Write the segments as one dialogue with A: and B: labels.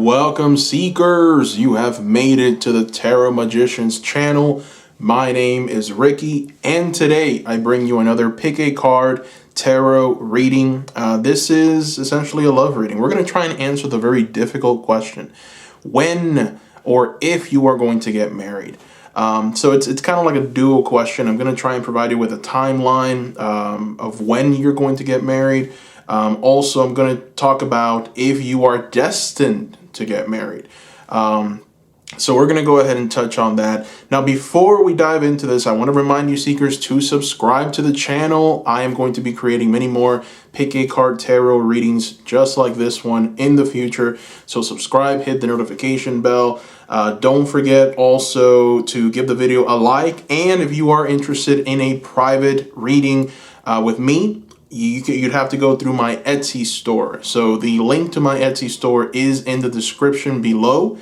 A: Welcome, seekers. You have made it to the Tarot Magicians channel. My name is Ricky, and today I bring you another pick a card tarot reading. This is essentially a love reading. We're going to try and answer the very difficult question: when or if you are going to get married. So it's kind of like a dual question. I'm going to try and provide you with a timeline of when you're going to get married. Also, I'm going to talk about if you are destined to get married. So we're going to go ahead and touch on that. Now, before we dive into this, I want to remind you, seekers, to subscribe to the channel. I am going to be creating many more pick a card tarot readings just like this one in the future. So subscribe, hit the notification bell. Don't forget also to give the video a like. And if you are interested in a private reading with me, you'd have to go through my Etsy store. So the link to my Etsy store is in the description below.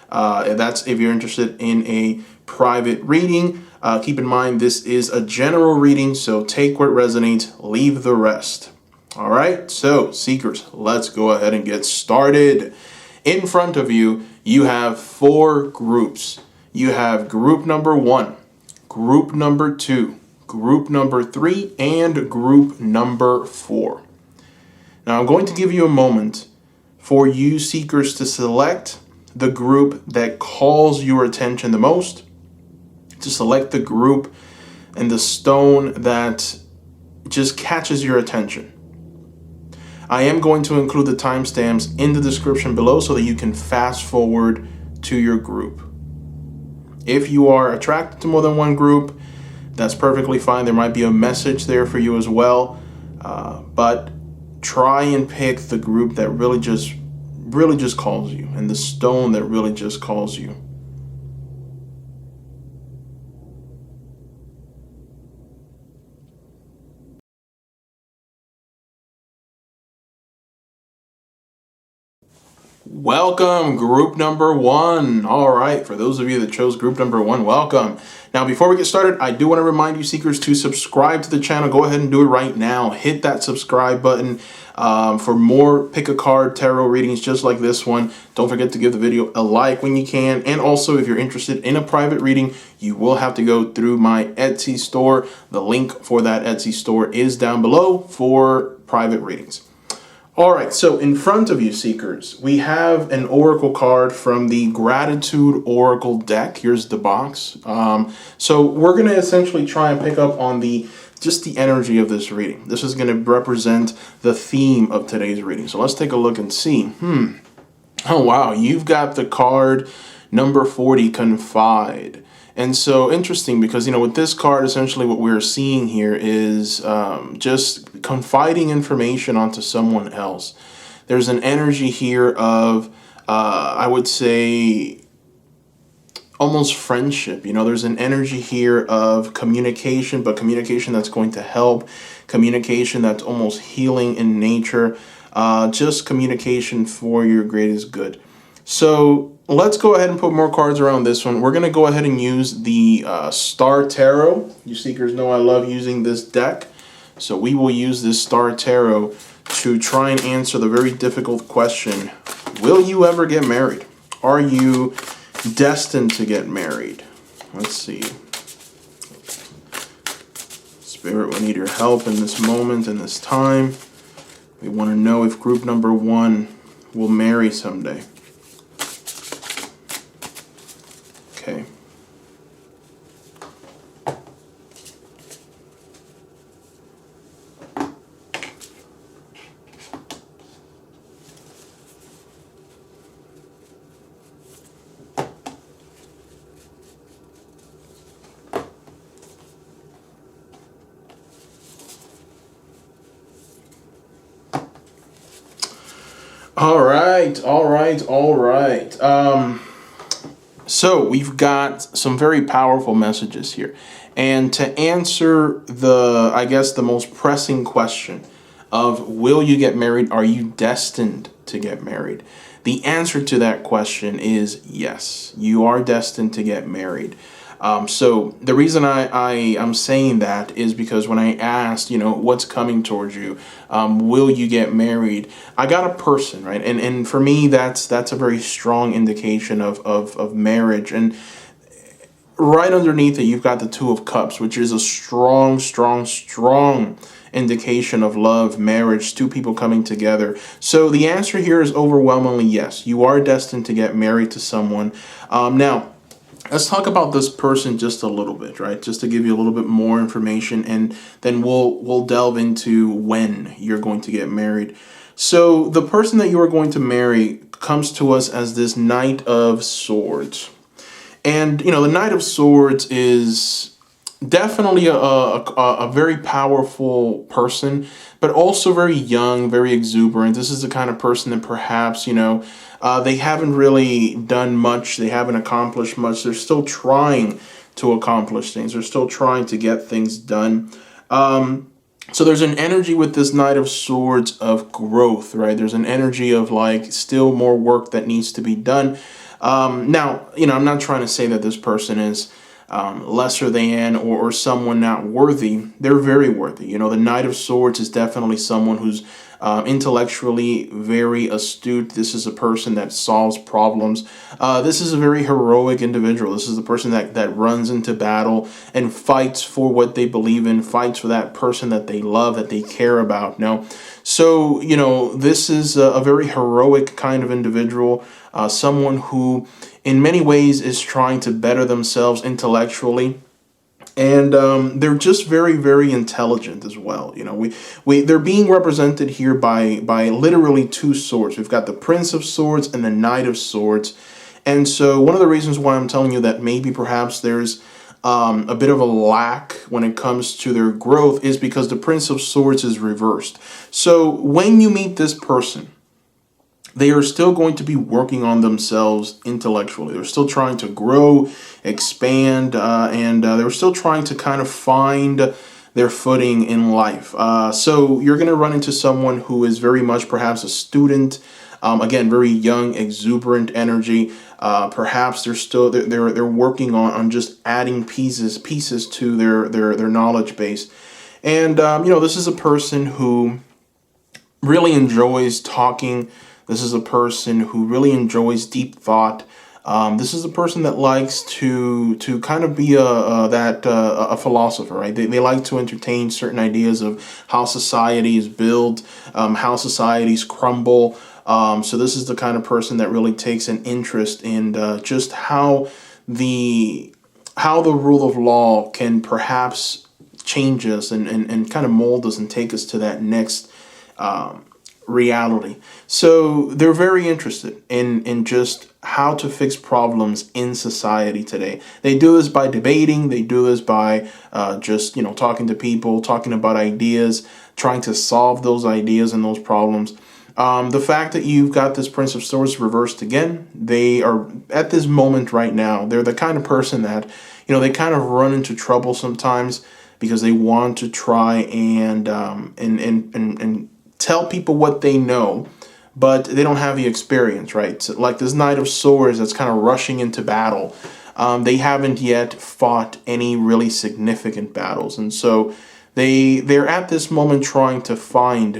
A: That's if you're interested in a private reading. Keep in mind, this is a general reading, so take what resonates, leave the rest. All right, so seekers, let's go ahead and get started. In front of you, you have four groups. You have group number 1, group number 2, group number 3, and group number 4. Now, I'm going to give you a moment for you seekers to select the group that calls your attention the most, to select the group and the stone that just catches your attention. I am going to include the timestamps in the description below so that you can fast forward to your group. If you are attracted to more than one group, that's perfectly fine. There might be a message there for you as well, but try and pick the group that really just calls you, and the stone that really just calls you. Welcome, group number 1. All right, for those of you that chose group number 1, welcome. Now, before we get started, I do want to remind you, seekers, to subscribe to the channel. Go ahead and do it right now. Hit that subscribe button for more pick a card tarot readings just like this one. Don't forget to give the video a like when you can. And also, if you're interested in a private reading, you will have to go through my Etsy store. The link for that Etsy store is down below for private readings. All right, so in front of you, seekers, we have an oracle card from the Gratitude Oracle deck. Here's the box. So we're going to essentially try and pick up on just the energy of this reading. This is going to represent the theme of today's reading. So let's take a look and see. Oh, wow, you've got the card number 40, Confide. And so interesting because, with this card, essentially what we're seeing here is just confiding information onto someone else. There's an energy here of, I would say, almost friendship. There's an energy here of communication, but communication that's going to help, communication that's almost healing in nature, just communication for your greatest good. So let's go ahead and put more cards around this one. We're going to go ahead and use the Star Tarot. You seekers know I love using this deck. So we will use this Star Tarot to try and answer the very difficult question: will you ever get married? Are you destined to get married? Let's see. Spirit, we need your help in this moment, in this time. We want to know if group number 1 will marry someday. Okay. All right. So we've got some very powerful messages here. And to answer the most pressing question of will you get married? Are you destined to get married? The answer to that question is yes, you are destined to get married. So the reason I'm saying that is because when I asked, what's coming towards you, will you get married? I got a person, right? And for me, that's a very strong indication of marriage. And right underneath it, you've got the Two of Cups, which is a strong, strong, strong indication of love, marriage, two people coming together. So the answer here is overwhelmingly yes. You are destined to get married to someone. Now, let's talk about this person just a little bit, right? Just to give you a little bit more information, and then we'll delve into when you're going to get married. So the person that you are going to marry comes to us as this Knight of Swords. And, the Knight of Swords is definitely a very powerful person, but also very young, very exuberant. This is the kind of person that perhaps, they haven't really done much. They haven't accomplished much. They're still trying to accomplish things. They're still trying to get things done. So there's an energy with this Knight of Swords of growth, right? There's an energy of like still more work that needs to be done. Now, I'm not trying to say that this person is lesser than or someone not worthy. They're very worthy. The Knight of Swords is definitely someone who's intellectually very astute. This is a person that solves problems. This is a very heroic individual. This is the person that runs into battle and fights for what they believe in, fights for that person that they love, that they care about. So, this is a very heroic kind of individual, someone who in many ways is trying to better themselves intellectually. And they're just very, very intelligent as well. They're being represented here by literally two swords. We've got the Prince of Swords and the Knight of Swords. And so one of the reasons why I'm telling you that maybe perhaps there's a bit of a lack when it comes to their growth is because the Prince of Swords is reversed. So when you meet this person, they are still going to be working on themselves intellectually. They're still trying to grow, expand, and they're still trying to kind of find their footing in life. So you're going to run into someone who is very much perhaps a student. Again, very young, exuberant energy. Perhaps they're working on just adding pieces to their knowledge base. And this is a person who really enjoys talking. This is a person who really enjoys deep thought. This is a person that likes to kind of be a philosopher, right? They like to entertain certain ideas of how society is built, how societies crumble. So this is the kind of person that really takes an interest in just how the rule of law can perhaps change us and kind of mold us and take us to that next reality. So they're very interested in just how to fix problems in society today. They do this by debating. They do this by just talking to people, talking about ideas, trying to solve those ideas and those problems. The fact that you've got this Prince of Swords reversed again, they are at this moment right now. They're the kind of person that they kind of run into trouble sometimes because they want to try and tell people what they know, but they don't have the experience, right? So like this Knight of Swords that's kind of rushing into battle. They haven't yet fought any really significant battles. And so they're at this moment trying to find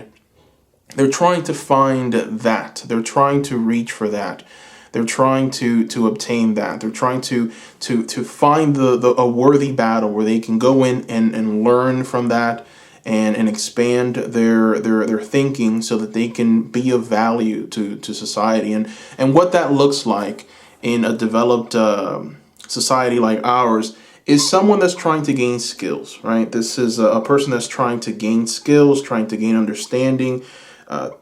A: that. They're trying to reach for that. They're trying to obtain that. They're trying to find a worthy battle where they can go in and learn from that and expand their thinking so that they can be of value to society. And what that looks like in a developed society like ours is someone that's trying to gain skills, right? This is a person that's trying to gain skills, trying to gain understanding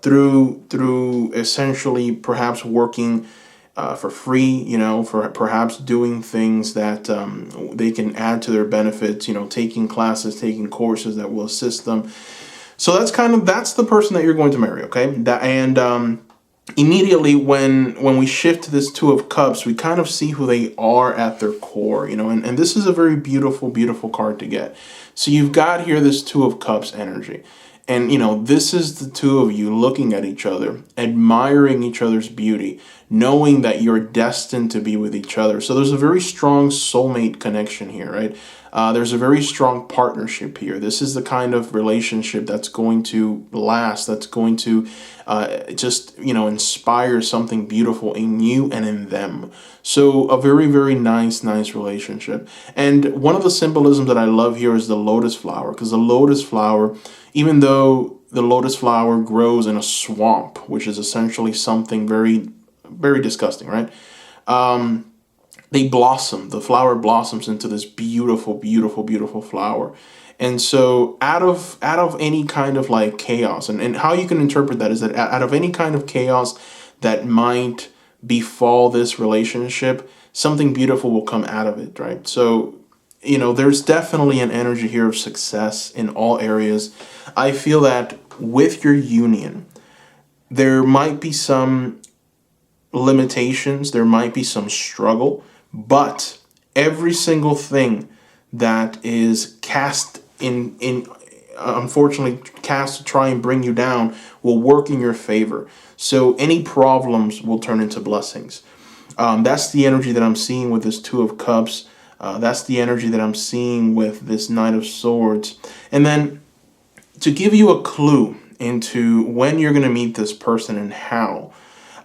A: through essentially perhaps working for free, for perhaps doing things that they can add to their benefits, taking classes, taking courses that will assist them. So that's the person that you're going to marry, okay? Immediately when we shift to this Two of Cups, we kind of see who they are at their core, and this is a very beautiful, beautiful card to get. So you've got here this Two of Cups energy. And, this is the two of you looking at each other, admiring each other's beauty, knowing that you're destined to be with each other. So there's a very strong soulmate connection here, right? There's a very strong partnership here. This is the kind of relationship that's going to last, that's going to just, inspire something beautiful in you and in them. So a very, very nice relationship. And one of the symbolisms that I love here is the lotus flower, because the lotus flower, even though the lotus flower grows in a swamp, which is essentially something very, very disgusting, right? They blossom. The flower blossoms into this beautiful, beautiful, beautiful flower. And so out of any kind of like chaos, and how you can interpret that is that out of any kind of chaos that might befall this relationship, something beautiful will come out of it, right? So, there's definitely an energy here of success in all areas. I feel that with your union, there might be some limitations, there might be some struggle, but every single thing that is cast in unfortunately cast to try and bring you down will work in your favor. So any problems will turn into blessings. That's the energy that I'm seeing with this Two of Cups. That's the energy that I'm seeing with this Knight of Swords. And then to give you a clue into when you're going to meet this person and how,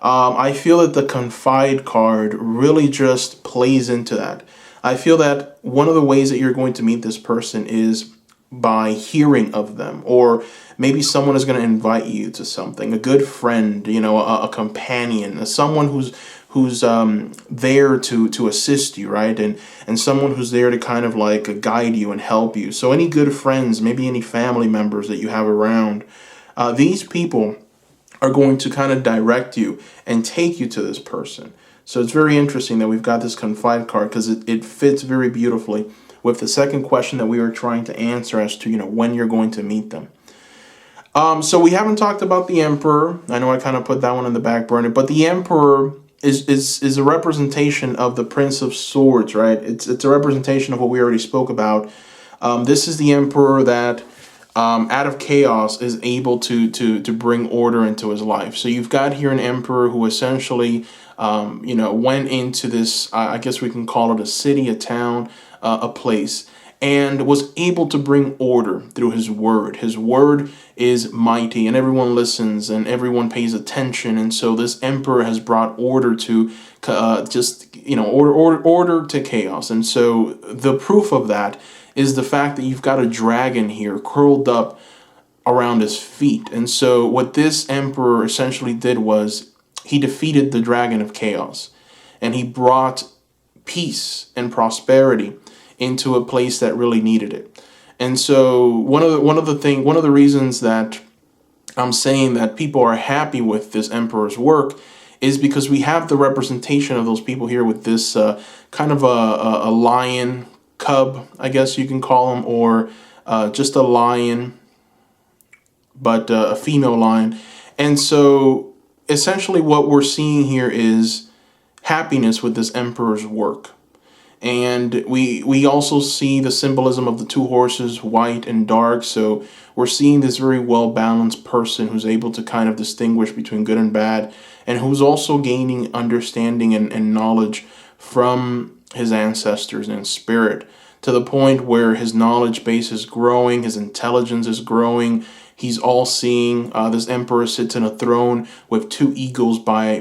A: I feel that the Confide card really just plays into that. I feel that one of the ways that you're going to meet this person is by hearing of them, or maybe someone is going to invite you to something, a good friend, a companion, someone who's there to assist you, right? And someone who's there to kind of like guide you and help you. So any good friends, maybe any family members that you have around, these people are going to kind of direct you and take you to this person. So it's very interesting that we've got this Confide card, because it fits very beautifully with the second question that we were trying to answer as to, when you're going to meet them. So we haven't talked about the Emperor. I know I kind of put that one in the back burner, but the Emperor is a representation of the Prince of Swords, right? It's a representation of what we already spoke about. This is the Emperor that out of chaos is able to bring order into his life. So you've got here an Emperor who essentially went into this, I guess we can call it a city, a town, a place, and was able to bring order through his word. His word is mighty, and everyone listens, and everyone pays attention. And so this Emperor has brought order to order to chaos. And so the proof of that is the fact that you've got a dragon here curled up around his feet. And so what this Emperor essentially did was he defeated the dragon of chaos, and he brought peace and prosperity into a place that really needed it. And so one of the reasons that I'm saying that people are happy with this Emperor's work is because we have the representation of those people here with this kind of a lion cub, I guess you can call him, or just a lion, but a female lion. And so essentially what we're seeing here is happiness with this Emperor's work. And we also see the symbolism of the two horses, white and dark. So we're seeing this very well-balanced person who's able to kind of distinguish between good and bad, and who's also gaining understanding and knowledge from his ancestors and spirit, to the point where his knowledge base is growing, his intelligence is growing. He's all-seeing. This Emperor sits in a throne with two eagles by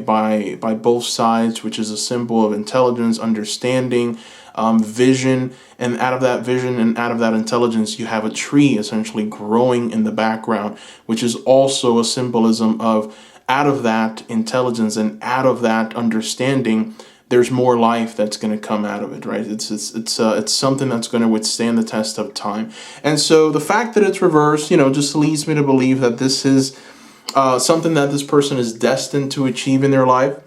A: both sides, which is a symbol of intelligence, understanding, vision. And out of that vision and out of that intelligence, you have a tree essentially growing in the background, which is also a symbolism of out of that intelligence and out of that understanding, there's more life that's going to come out of it, right? It's something that's going to withstand the test of time. And so the fact that it's reversed, just leads me to believe that this is something that this person is destined to achieve in their life,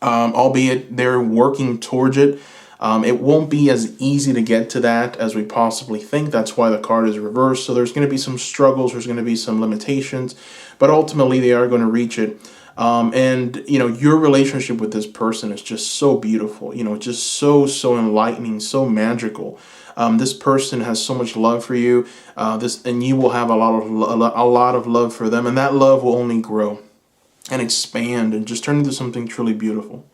A: albeit they're working towards it. It won't be as easy to get to that as we possibly think. That's why the card is reversed. So there's going to be some struggles. There's going to be some limitations, but ultimately they are going to reach it. And your relationship with this person is just so beautiful, just so enlightening, so magical. This person has so much love for you, and you will have a lot of love for them, and that love will only grow and expand and just turn into something truly beautiful.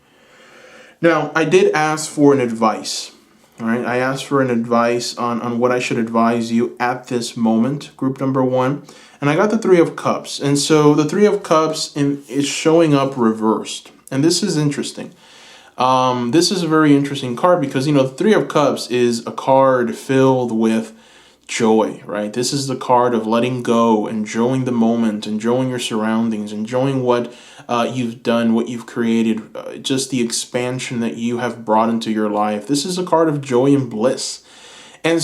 A: Now, I did ask for an advice. All right, I asked for an advice on what I should advise you at this moment, group number one, and I got the Three of Cups. And so the Three of Cups is showing up reversed, and this is interesting. This is a very interesting card because, the Three of Cups is a card filled with joy, right? This is the card of letting go, enjoying the moment, enjoying your surroundings, enjoying what you've done, what you've created, just the expansion that you have brought into your life. This is a card of joy and bliss. And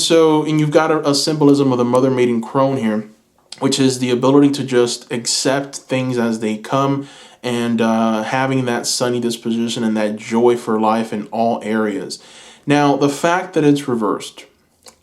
A: you've got a symbolism of the mother maiden crone here, which is the ability to just accept things as they come and having that sunny disposition and that joy for life in all areas. Now, the fact that it's reversed,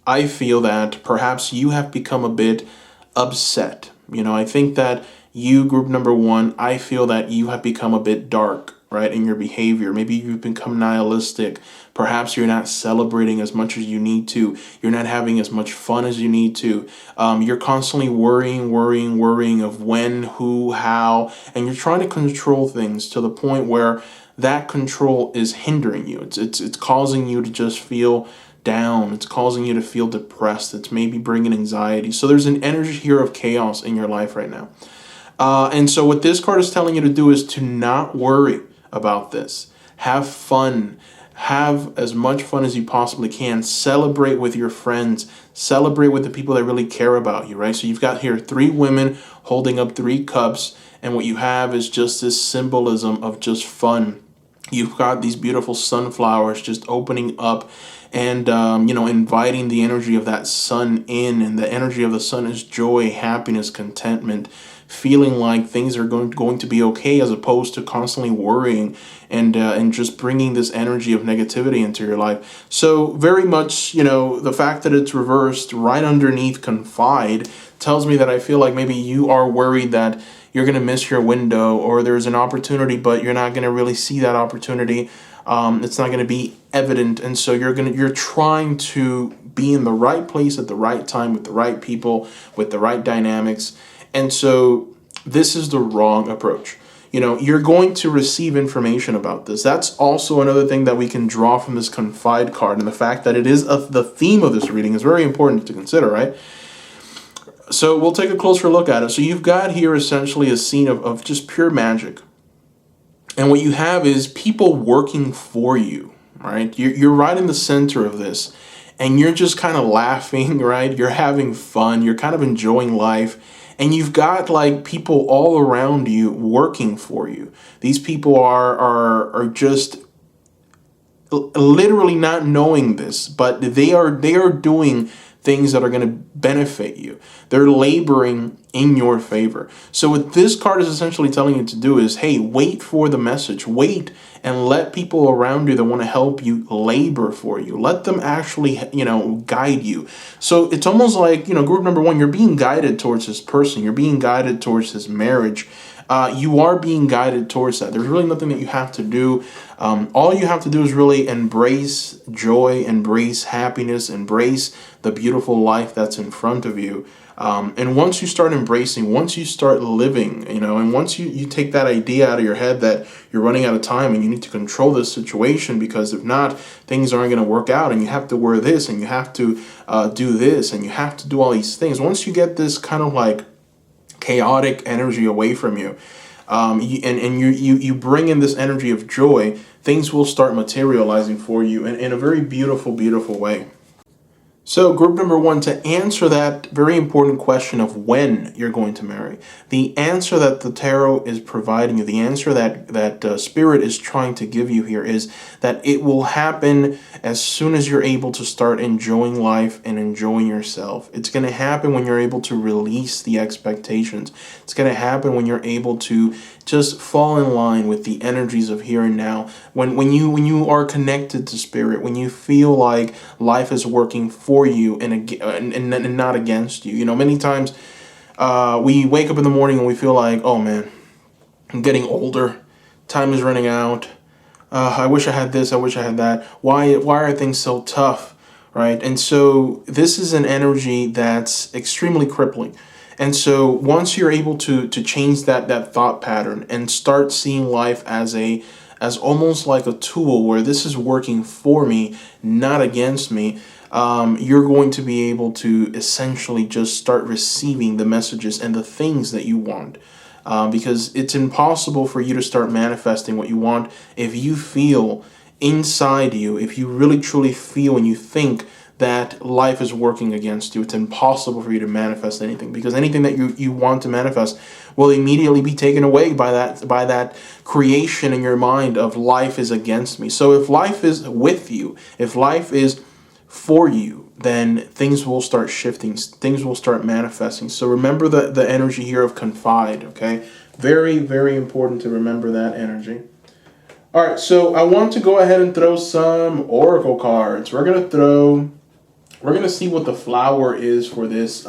A: I feel that perhaps you have become a bit upset. I think that you, group number one, I feel that you have become a bit dark, right, in your behavior. Maybe you've become nihilistic. Perhaps you're not celebrating as much as you need to. You're not having as much fun as you need to. You're constantly worrying of when, who, how, and you're trying to control things to the point where that control is hindering you. It's causing you to just feel down. It's causing you to feel depressed. It's maybe bringing anxiety. So there's an energy here of chaos in your life right now. And so what this card is telling you to do is to not worry about this. Have fun. Have as much fun as you possibly can. Celebrate with your friends. Celebrate with the people that really care about you, right? So you've got here 3 women holding up 3 cups. And what you have is just this symbolism of just fun. You've got these beautiful sunflowers just opening up and, inviting the energy of that sun in. And the energy of the sun is joy, happiness, contentment, feeling like things are going to be okay, as opposed to constantly worrying and just bringing this energy of negativity into your life. So very much, the fact that it's reversed right underneath confide tells me that I feel like maybe you are worried that you're going to miss your window, or there's an opportunity, but you're not going to really see that opportunity. It's not going to be evident. And so you're trying to be in the right place at the right time with the right people, with the right dynamics. And so this is the wrong approach. You're going to receive information about this. That's also another thing that we can draw from this confide card. And the fact that it is the theme of this reading is very important to consider, right? So we'll take a closer look at it. So you've got here essentially a scene of just pure magic. And what you have is people working for you, right? You're right in the center of this. And you're just kind of laughing, right? You're having fun. You're kind of enjoying life. And you've got like people all around you working for you. These people are just literally not knowing this, but they are doing things that are going to benefit you. They're laboring in your favor. So what this card is essentially telling you to do is, hey, wait for the message. Wait and let people around you that want to help you labor for you. Let them actually, guide you. So it's almost like, group number one, you're being guided towards this person. You're being guided towards this marriage. You are being guided towards that. There's really nothing that you have to do. All you have to do is really embrace joy, embrace happiness, embrace the beautiful life that's in front of you. And once you start embracing, once you start living, and once you take that idea out of your head that you're running out of time and you need to control this situation, because if not, things aren't going to work out, and you have to wear this, and you have to do this, and you have to do all these things. Once you get this kind of like chaotic energy away from you, you bring in this energy of joy, things will start materializing for you in a very beautiful, beautiful way. So group number one, to answer that very important question of when you're going to marry, the answer that the tarot is providing you, the answer that Spirit is trying to give you here is that it will happen as soon as you're able to start enjoying life and enjoying yourself. It's going to happen when you're able to release the expectations. It's going to happen when you're able to just fall in line with the energies of here and now. When you are connected to Spirit, when you feel like life is working for you and not against you. Many times we wake up in the morning and we feel like, oh man, I'm getting older. Time is running out. I wish I had this. I wish I had that. Why are things so tough? right? And so this is an energy that's extremely crippling. And so once you're able to change that thought pattern and start seeing life as almost like a tool where this is working for me, not against me, you're going to be able to essentially just start receiving the messages and the things that you want. Because it's impossible for you to start manifesting what you want if you feel inside you, if you really truly feel and you think that life is working against you. It's impossible for you to manifest anything, because anything that you want to manifest will immediately be taken away by that creation in your mind of life is against me. So if life is with you, if life is for you, then things will start shifting, things will start manifesting. So remember the energy here of confide, okay? Very, very important to remember that energy. All right, so I want to go ahead and throw some oracle cards. We're gonna see what the flower is for this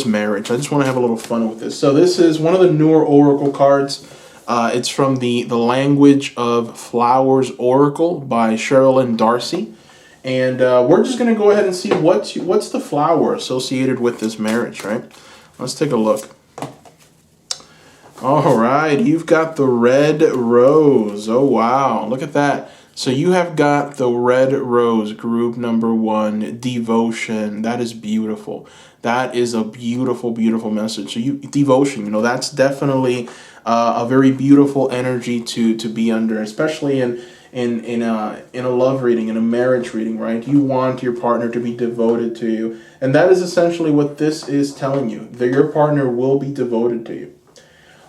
A: marriage. I just want to have a little fun with this. So this is one of the newer oracle cards. It's from the Language of Flowers Oracle by Sherilyn Darcy. And we're just going to go ahead and see what's the flower associated with this marriage, right? Let's take a look. All right, you've got the red rose. Oh, wow. Look at that. So you have got the red rose, group number 1, devotion. That is beautiful. That is a beautiful, beautiful message. So devotion, that's definitely a very beautiful energy to be under, especially in a love reading, in a marriage reading, right? You want your partner to be devoted to you. And that is essentially what this is telling you, that your partner will be devoted to you.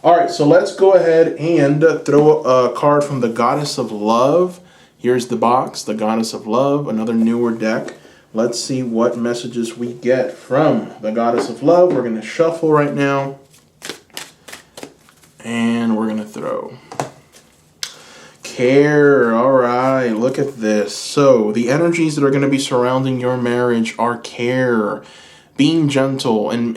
A: All right, so let's go ahead and throw a card from the Goddess of Love. Here's the box, the Goddess of Love, another newer deck. Let's see what messages we get from the Goddess of Love. We're going to shuffle right now. And we're going to throw. Care. All right, look at this. So the energies that are going to be surrounding your marriage are care, being gentle, and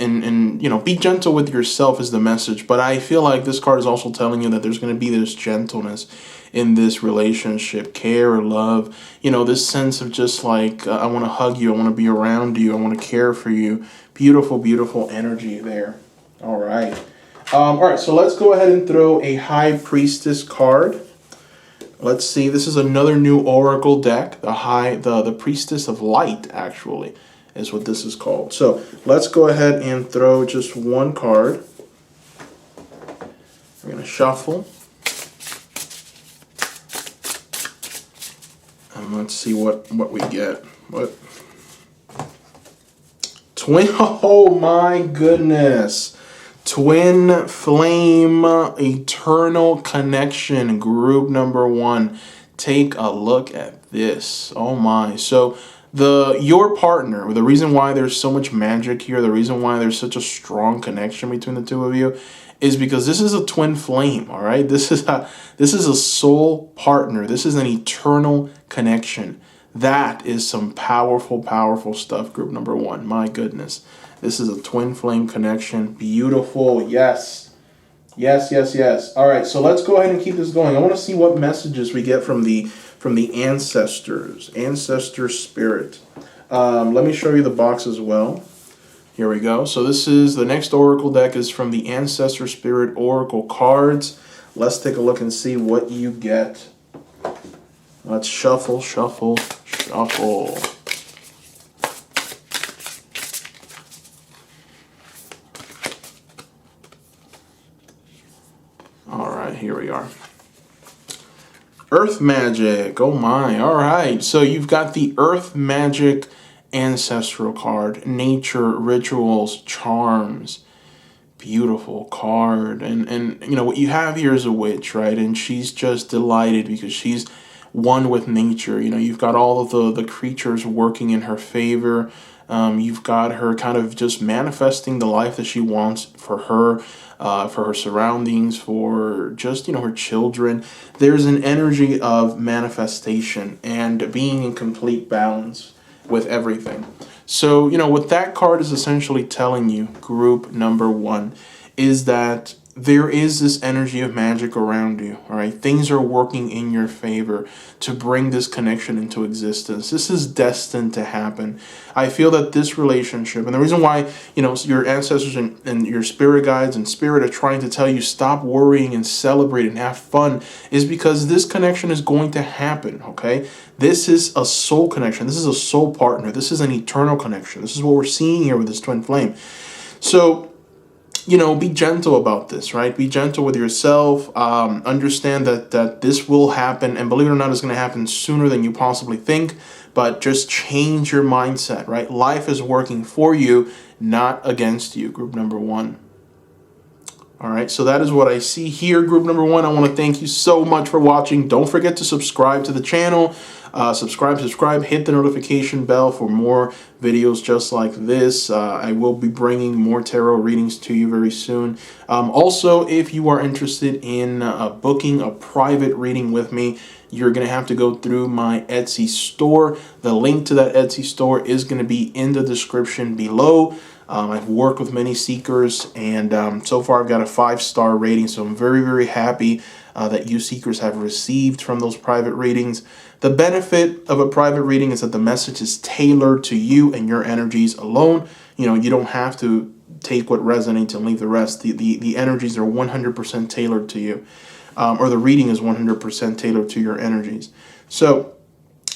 A: be gentle with yourself is the message. But I feel like this card is also telling you that there's going to be this gentleness in this relationship, care, love, this sense of just like, I want to hug you, I want to be around you, I want to care for you. Beautiful, beautiful energy there. All right. All right, so let's go ahead and throw a High Priestess card. Let's see, this is another new oracle deck, the Priestess of Light, actually, is what this is called. So let's go ahead and throw just one card. We're going to shuffle. And let's see what we get. Oh my goodness. Twin Flame Eternal Connection, group number 1. Take a look at this. Oh my. So your partner, the reason why there's so much magic here, the reason why there's such a strong connection between the two of you is because this is a twin flame, all right? This is a soul partner. This is an eternal connection. That is some powerful, powerful stuff, group number 1. My goodness. This is a twin flame connection. Beautiful. Yes. Yes, yes, yes. All right, so let's go ahead and keep this going. I want to see what messages we get from the ancestors, ancestor spirit. Let me show you the box as well. Here we go. So this is the next oracle deck is from the Ancestor Spirit Oracle cards. Let's take a look and see what you get. Let's shuffle, shuffle, shuffle. All right, here we are. Earth Magic. Oh my. All right. So you've got the Earth Magic Ancestral card. Nature, rituals, charms. Beautiful card. And what you have here is a witch, right? And she's just delighted because she's one with nature. You've got all of the creatures working in her favor. You've got her kind of just manifesting the life that she wants for her surroundings, for just, her children. There's an energy of manifestation and being in complete balance with everything. So, what that card is essentially telling you, group number 1, is that there is this energy of magic around you, all right? Things are working in your favor to bring this connection into existence. This is destined to happen. I feel that this relationship, and the reason why, your ancestors and your spirit guides and spirit are trying to tell you stop worrying and celebrate and have fun, is because this connection is going to happen, okay? This is a soul connection. This is a soul partner. This is an eternal connection. This is what we're seeing here with this twin flame. So, be gentle about this, right? Be gentle with yourself. Understand that this will happen, and believe it or not, it's going to happen sooner than you possibly think. But just change your mindset, right? Life is working for you, not against you. Group number one. All right, so that is what I see here, group number one. I want to thank you so much for watching. Don't forget to subscribe to the channel. Subscribe, hit the notification bell for more videos just like this. I will be bringing more tarot readings to you very soon. Also, if you are interested in booking a private reading with me, you're going to have to go through my Etsy store. The link to that Etsy store is going to be in the description below. I've worked with many seekers, and so far I've got a 5-star rating, so I'm very, very happy that you seekers have received from those private readings. The benefit of a private reading is that the message is tailored to you and your energies alone. You don't have to take what resonates and leave the rest. The energies are 100% tailored to you, or the reading is 100% tailored to your energies. So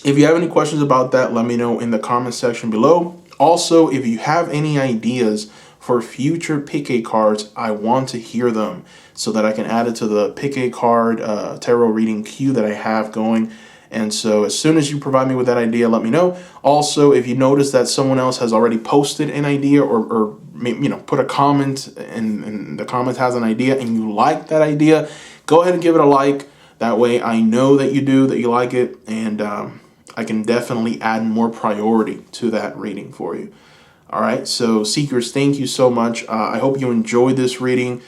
A: if you have any questions about that, let me know in the comment section below. Also, if you have any ideas for future pick a cards, I want to hear them so that I can add it to the pick a card tarot reading queue that I have going. And so as soon as you provide me with that idea, let me know. Also, if you notice that someone else has already posted an idea or put a comment and the comment has an idea and you like that idea, go ahead and give it a like. That way I know that you do, that you like it, and I can definitely add more priority to that reading for you. All right, so seekers, thank you so much. I hope you enjoyed this reading.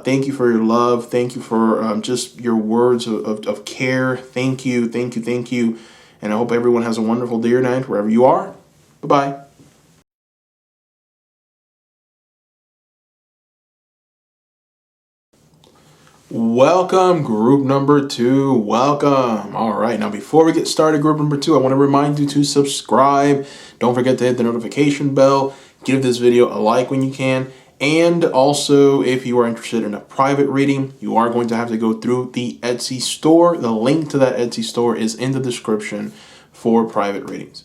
A: Thank you for your love. Thank you for just your words of care. Thank you, thank you, thank you. And I hope everyone has a wonderful day or night wherever you are. Bye-bye. Welcome, group number two. Welcome. All right, now before we get started, group number two, I want to remind you to subscribe. Don't forget to hit the notification bell. Give this video a like when you can. And also, if you are interested in a private reading, you are going to have to go through the Etsy store. The link to that Etsy store is in the description for private readings.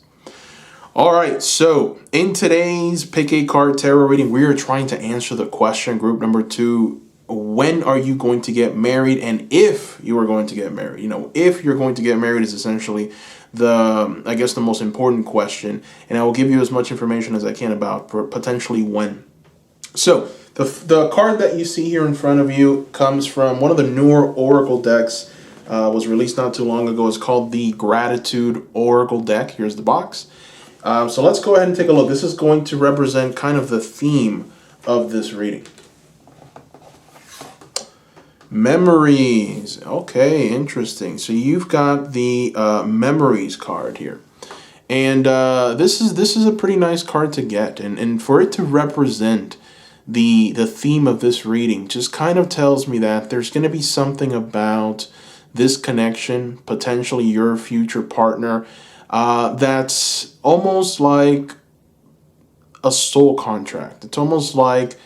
A: All right, so in today's Pick a Card Tarot reading, we are trying to answer the question, group number two, when are you going to get married, and if you are going to get married. If you're going to get married is essentially the most important question, and I will give you as much information as I can about potentially when. So the card that you see here in front of you comes from one of the newer Oracle decks. Was released not too long ago. It's called the Gratitude Oracle deck. Here's the box. So let's go ahead and take a look. This is going to represent kind of the theme of this reading. Memories. Okay, interesting. So you've got the Memories card here. And this is a pretty nice card to get. And for it to represent the theme of this reading just kind of tells me that there's going to be something about this connection, potentially your future partner, that's almost like a soul contract. It's almost like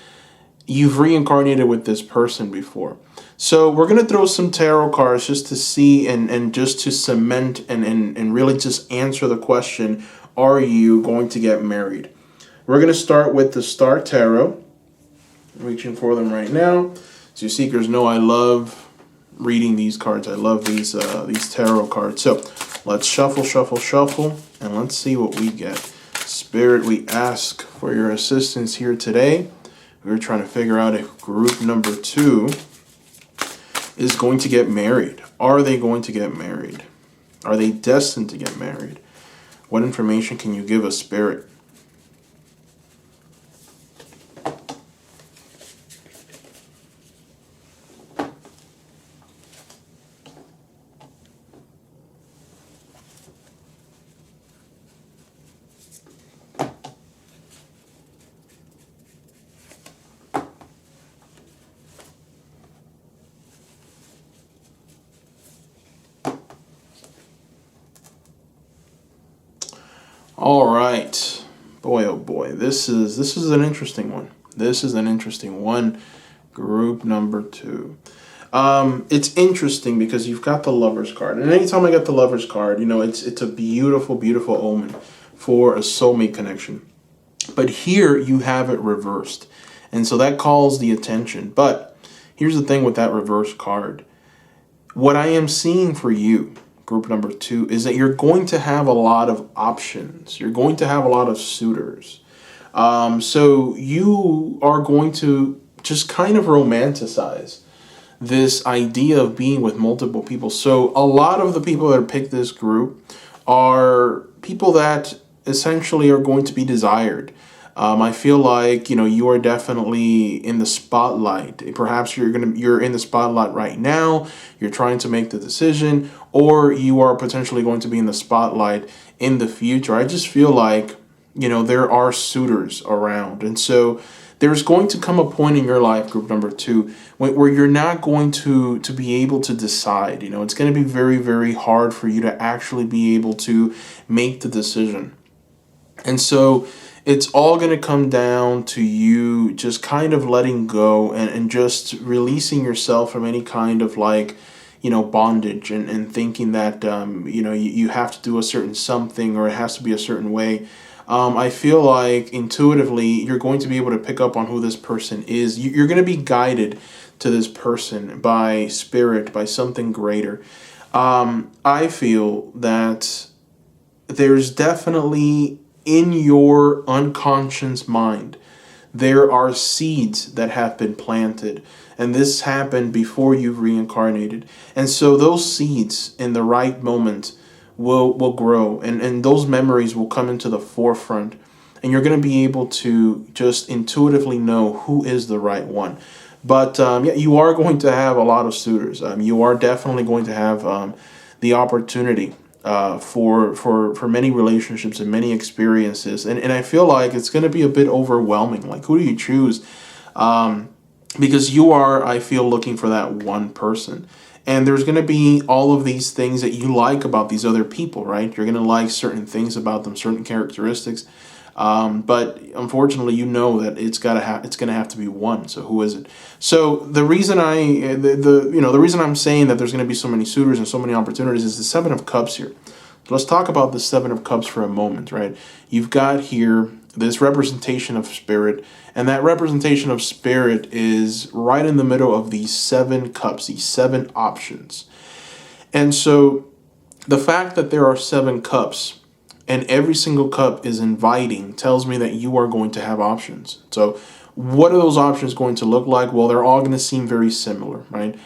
A: you've reincarnated with this person before. So we're going to throw some tarot cards just to see and just to cement and really just answer the question, are you going to get married? We're going to start with the Star Tarot. Reaching for them right now. So you seekers know I love reading these cards. I love these tarot cards. So let's shuffle, shuffle, shuffle, and let's see what we get. Spirit, we ask for your assistance here today. We're trying to figure out if group number two is going to get married. Are they going to get married? Are they destined to get married? What information can you give us, Spirit? All right. Boy, oh boy. This is an interesting one. This is an interesting one. Group number 2. It's interesting because you've got the Lover's card. And anytime I get the Lover's card, it's a beautiful, beautiful omen for a soulmate connection. But here you have it reversed. And so that calls the attention. But here's the thing with that reverse card. What I am seeing for you, group number 2, is that you're going to have a lot of options. You're going to have a lot of suitors. So you are going to just kind of romanticize this idea of being with multiple people. So a lot of the people that pick this group are people that essentially are going to be desired. I feel like you are definitely in the spotlight. Perhaps you're in the spotlight right now. You're trying to make the decision, or you are potentially going to be in the spotlight in the future. I just feel like there are suitors around, and so there's going to come a point in your life, group number 2, where you're not going to be able to decide. It's going to be very, very hard for you to actually be able to make the decision. And so it's all going to come down to you just kind of letting go and just releasing yourself from any kind of bondage and thinking that, you have to do a certain something or it has to be a certain way. I feel like intuitively you're going to be able to pick up on who this person is. You're going to be guided to this person by spirit, by something greater. I feel that there's definitely in your unconscious mind, there are seeds that have been planted. And this happened before you've reincarnated. And so those seeds in the right moment will grow, and those memories will come into the forefront, and you're going to be able to just intuitively know who is the right one. But you are going to have a lot of suitors. You are definitely going to have the opportunity for many relationships and many experiences, and I feel like it's going to be a bit overwhelming. Like, who do you choose? Because you are, I feel, looking for that one person. And there's going to be all of these things that you like about these other people, right? You're going to like certain things about them, certain characteristics. But unfortunately, that it's going to have to be one. So who is it? So the reason the reason I'm saying that there's going to be so many suitors and so many opportunities is the 7 of Cups here. So let's talk about the 7 of Cups for a moment, right? You've got here this representation of spirit, and that representation of spirit is right in the middle of these 7 cups, these 7 options. And so the fact that there are 7 cups and every single cup is inviting tells me that you are going to have options. So what are those options going to look like? Well, they're all going to seem very similar, right?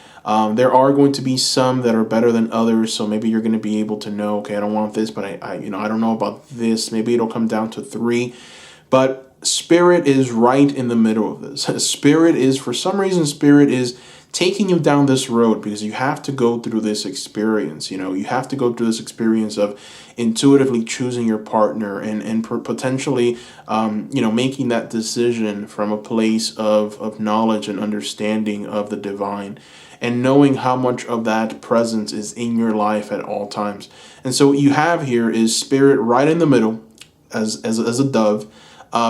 A: There are going to be some that are better than others. So maybe you're going to be able to know, okay, I don't want this, but I don't know about this. Maybe it'll come down to 3. But spirit is right in the middle of this. Spirit is taking you down this road because you have to go through this experience. You have to go through this experience of intuitively choosing your partner and potentially, making that decision from a place of knowledge and understanding of the divine, and knowing how much of that presence is in your life at all times. And so what you have here is spirit right in the middle as a dove,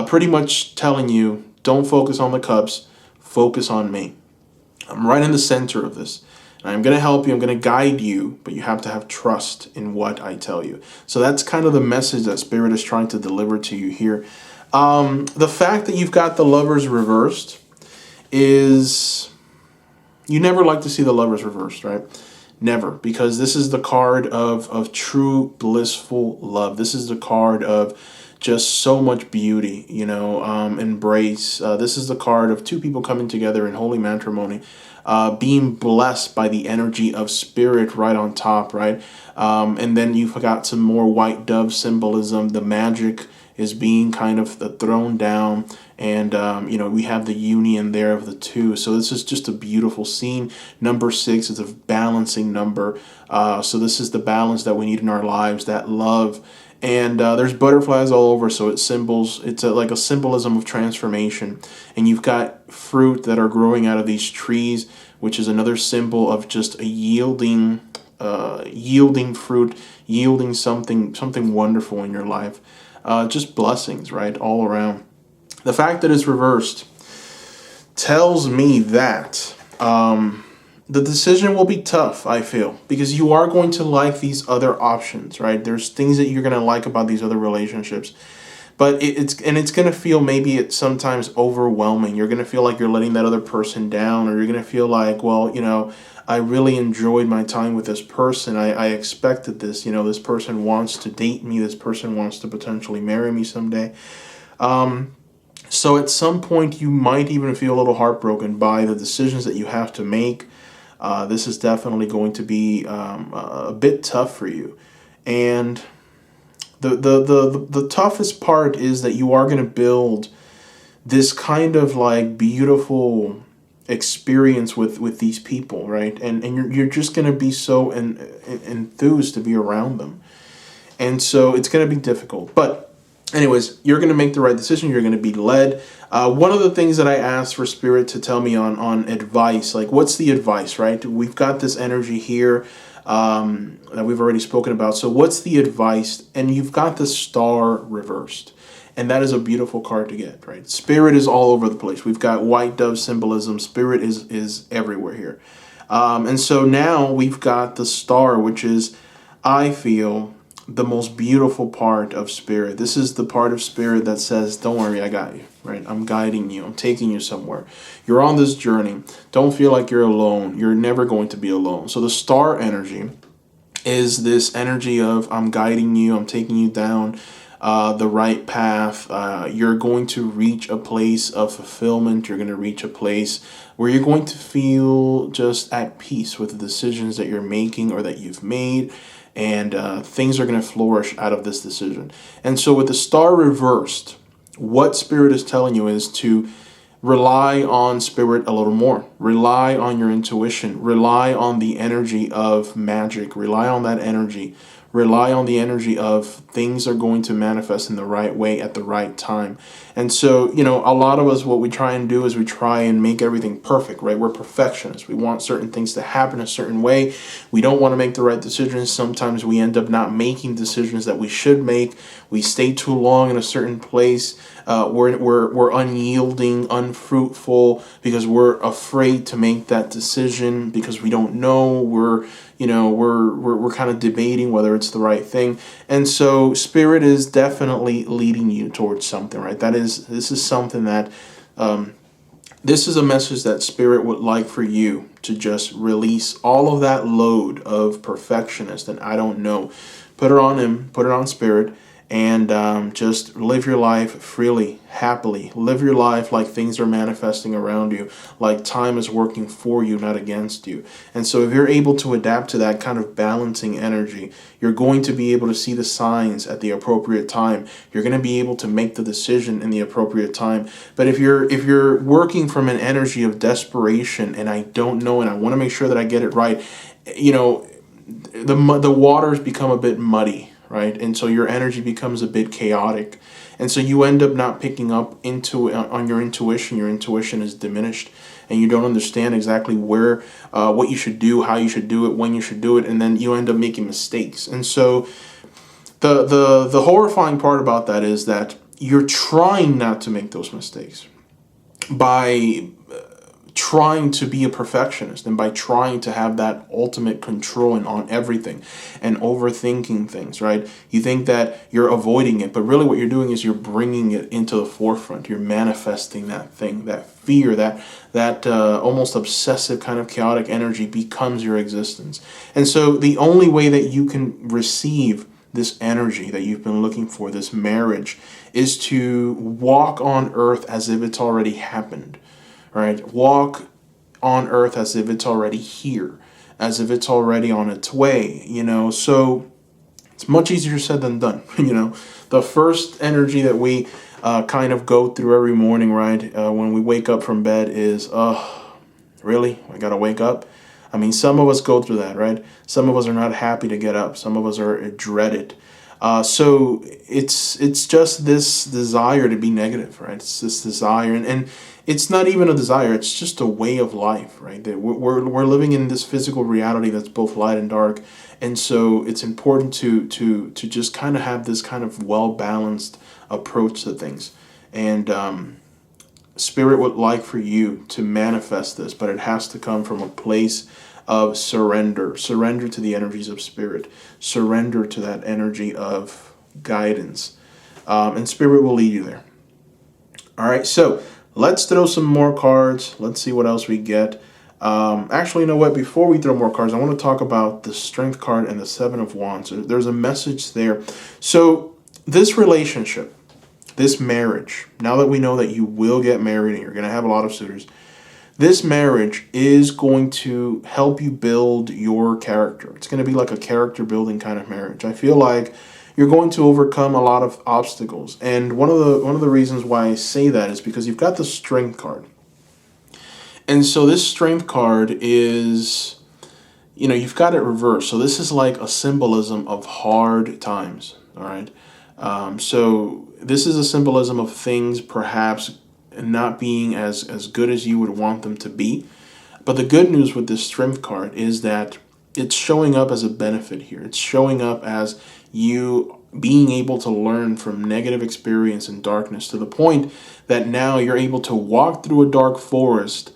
A: pretty much telling you, don't focus on the cups, focus on me. I'm right in the center of this. And I'm going to help you. I'm going to guide you, but you have to have trust in what I tell you. So that's kind of the message that Spirit is trying to deliver to you here. The fact that you've got the Lovers reversed is, you never like to see the Lovers reversed, right? Never, because this is the card of true blissful love. This is the card of just so much beauty, embrace. This is the card of 2 people coming together in holy matrimony, being blessed by the energy of spirit right on top, right? And then you've got some more white dove symbolism. The magic is being kind of thrown down, and we have the union there of the 2. So this is just a beautiful scene. Number 6 is a balancing number. So this is the balance that we need in our lives, that love. And there's butterflies all over, so it's like a symbolism of transformation. And you've got fruit that are growing out of these trees, which is another symbol of just a yielding fruit, yielding something wonderful in your life. just blessings, right, all around. The fact that it's reversed tells me that the decision will be tough, I feel, because you are going to like these other options, right? There's things that you're going to like about these other relationships. But it's going to feel, maybe it's sometimes overwhelming. You're going to feel like you're letting that other person down, or you're going to feel like, well, I really enjoyed my time with this person. I expected this. This person wants to date me. This person wants to potentially marry me someday. So at some point, you might even feel a little heartbroken by the decisions that you have to make. This is definitely going to be a bit tough for you. And the toughest part is that you are going to build this kind of like beautiful experience with these people, right? And you're just going to be so enthused to be around them. And so it's going to be difficult. But anyways, you're going to make the right decision. You're going to be led. One of the things that I asked for Spirit to tell me on advice, like what's the advice, right? We've got this energy here that we've already spoken about. So what's the advice? And you've got the star reversed. And that is a beautiful card to get, right? Spirit is all over the place. We've got white dove symbolism. Spirit is everywhere here. And so now we've got the star, which is, I feel, the most beautiful part of Spirit. This is the part of Spirit that says, don't worry, I got you, right? I'm guiding you. I'm taking you somewhere. You're on this journey. Don't feel like you're alone. You're never going to be alone. So the star energy is this energy of, I'm guiding you. I'm taking you down the right path. You're going to reach a place of fulfillment. You're going to reach a place where you're going to feel just at peace with the decisions that you're making or that you've made. And things are going to flourish out of this decision. And so with the star reversed, what Spirit is telling you is to rely on Spirit a little more. Rely on your intuition. Rely on the energy of magic. Rely on that energy. Rely on the energy of things are going to manifest in the right way at the right time. And so, a lot of us, what we try and do is we try and make everything perfect, right? We're perfectionists. We want certain things to happen a certain way. We don't want to make the right decisions. Sometimes we end up not making decisions that we should make. We stay too long in a certain place. We're unyielding, unfruitful because we're afraid to make that decision because we don't know. We're kind of debating whether it's the right thing. And so Spirit is definitely leading you towards something, right? This is something that, this is a message that Spirit would like for you to just release all of that load of perfectionist and I don't know. Put it on Him, put it on Spirit, and just live your life freely, happily. Live your life like things are manifesting around you, like time is working for you, not against you. And so if you're able to adapt to that kind of balancing energy, you're going to be able to see the signs at the appropriate time. You're going to be able to make the decision in the appropriate time. But if you're working from an energy of desperation and I don't know and I want to make sure that I get it right, the waters become a bit muddy. Right? And so your energy becomes a bit chaotic. And so you end up not picking up on your intuition. Your intuition is diminished and you don't understand exactly where, what you should do, how you should do it, when you should do it. And then you end up making mistakes. And so the horrifying part about that is that you're trying not to make those mistakes by trying to be a perfectionist and by trying to have that ultimate control on everything and overthinking things, right? You think that you're avoiding it, but really what you're doing is you're bringing it into the forefront. You're manifesting that thing, that fear, that almost obsessive kind of chaotic energy becomes your existence. And so the only way that you can receive this energy that you've been looking for, this marriage, is to walk on earth as if it's already happened. Right? Walk on earth as if it's already here, as if it's already on its way, So it's much easier said than done, The first energy that we kind of go through every morning, right, when we wake up from bed is, really? I gotta wake up? I mean, some of us go through that, right? Some of us are not happy to get up. Some of us are dreaded. So it's just this desire to be negative, right? It's this desire, and it's not even a desire. It's just a way of life, right? That we're living in this physical reality that's both light and dark, and so it's important to just kind of have this kind of well balanced approach to things, and Spirit would like for you to manifest this, but it has to come from a place of surrender. Surrender to the energies of Spirit. Surrender to that energy of guidance. And Spirit will lead you there. All right, so let's throw some more cards. Let's see what else we get. Actually, you know what? Before we throw more cards, I want to talk about the Strength card and the Seven of Wands. There's a message there. So this relationship, this marriage, now that we know that you will get married and you're going to have a lot of suitors, this marriage is going to help you build your character. It's going to be like a character building kind of marriage. I feel like you're going to overcome a lot of obstacles. And one of the reasons why I say that is because you've got the Strength card. And so this Strength card is, you've got it reversed. So this is like a symbolism of hard times, all right? So this is a symbolism of things perhaps not being as good as you would want them to be. But the good news with this Strength card is that it's showing up as a benefit here. It's showing up as you being able to learn from negative experience and darkness to the point that now you're able to walk through a dark forest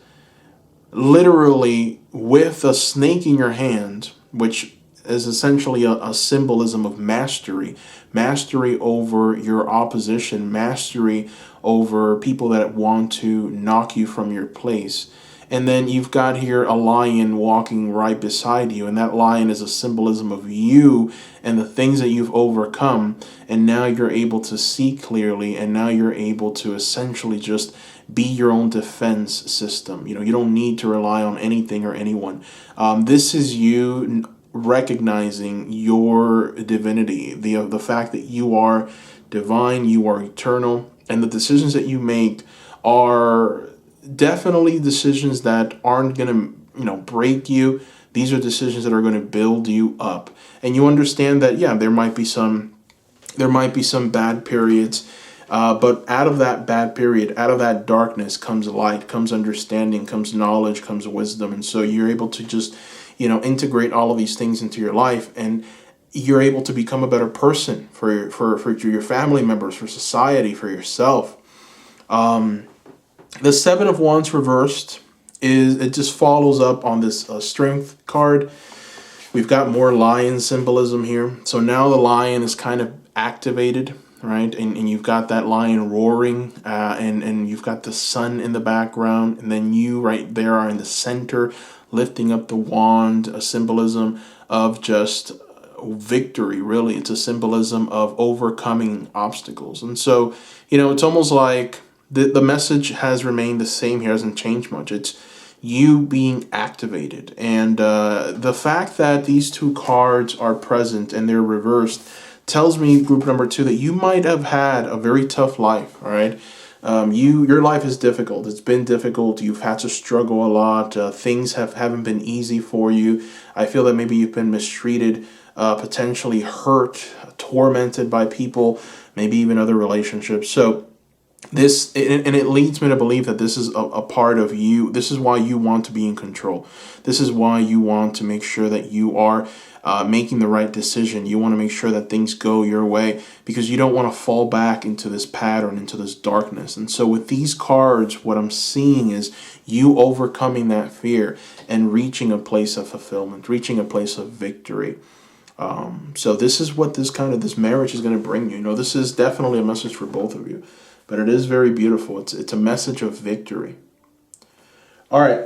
A: literally with a snake in your hand, which is essentially a symbolism of mastery. Mastery over your opposition, mastery over people that want to knock you from your place. And then you've got here a lion walking right beside you, and that lion is a symbolism of you and the things that you've overcome, and now you're able to see clearly, and now you're able to essentially just be your own defense system. You don't need to rely on anything or anyone. This is you recognizing your divinity, the fact that you are divine, you are eternal, and the decisions that you make are definitely decisions that aren't going to break you. These are decisions that are going to build you up, and you understand that there might be some bad periods, but out of that bad period, out of that darkness comes light, comes understanding, comes knowledge, comes wisdom. And so you're able to just integrate all of these things into your life, and you're able to become a better person for your family members, for society, for yourself. The Seven of Wands reversed it just follows up on this Strength card. We've got more lion symbolism here. So now the lion is kind of activated, right? And you've got that lion roaring, and you've got the sun in the background, and then you right there are in the center, lifting up the wand, a symbolism of just victory, really. It's a symbolism of overcoming obstacles. And so, it's almost like the message has remained the same here, hasn't changed much. It's you being activated. And the fact that these two cards are present and they're reversed tells me, group number 2, that you might have had a very tough life, all right? Your life is difficult. It's been difficult. You've had to struggle a lot. Things haven't been easy for you. I feel that maybe you've been mistreated, potentially hurt, tormented by people, maybe even other relationships. So it leads me to believe that this is a part of you. This is why you want to be in control. This is why you want to make sure that you are making the right decision. You want to make sure that things go your way, because you don't want to fall back into this pattern, into this darkness. And so with these cards, what I'm seeing is you overcoming that fear and reaching a place of fulfillment, reaching a place of victory. So this is what this marriage is going to bring you. This is definitely a message for both of you, but it is very beautiful. It's a message of victory. All right.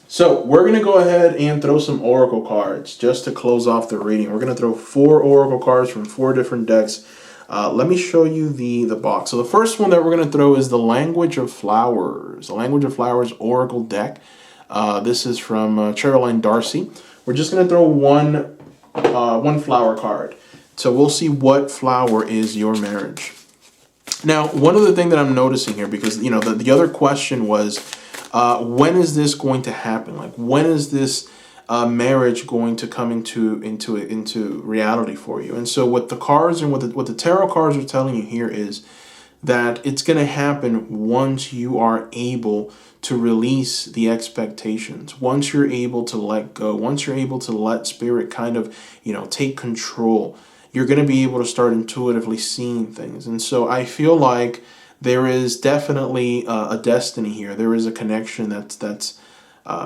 A: So we're going to go ahead and throw some oracle cards just to close off the reading. We're going to throw 4 oracle cards from 4 different decks. Let me show you the box. So the first one that we're going to throw is the Language of Flowers. The Language of Flowers oracle deck. This is from Caroline Darcy. We're just going to throw one flower card. So we'll see what flower is your marriage. Now, one other thing that I'm noticing here, because the other question was, when is this going to happen? Like, when is this marriage going to come into reality for you. And so what the cards and what the tarot cards are telling you here is that it's going to happen once you are able to release the expectations, once you're able to let go, once you're able to let spirit kind of, take control. You're going to be able to start intuitively seeing things. And so I feel like there is definitely a destiny here. There is a connection that's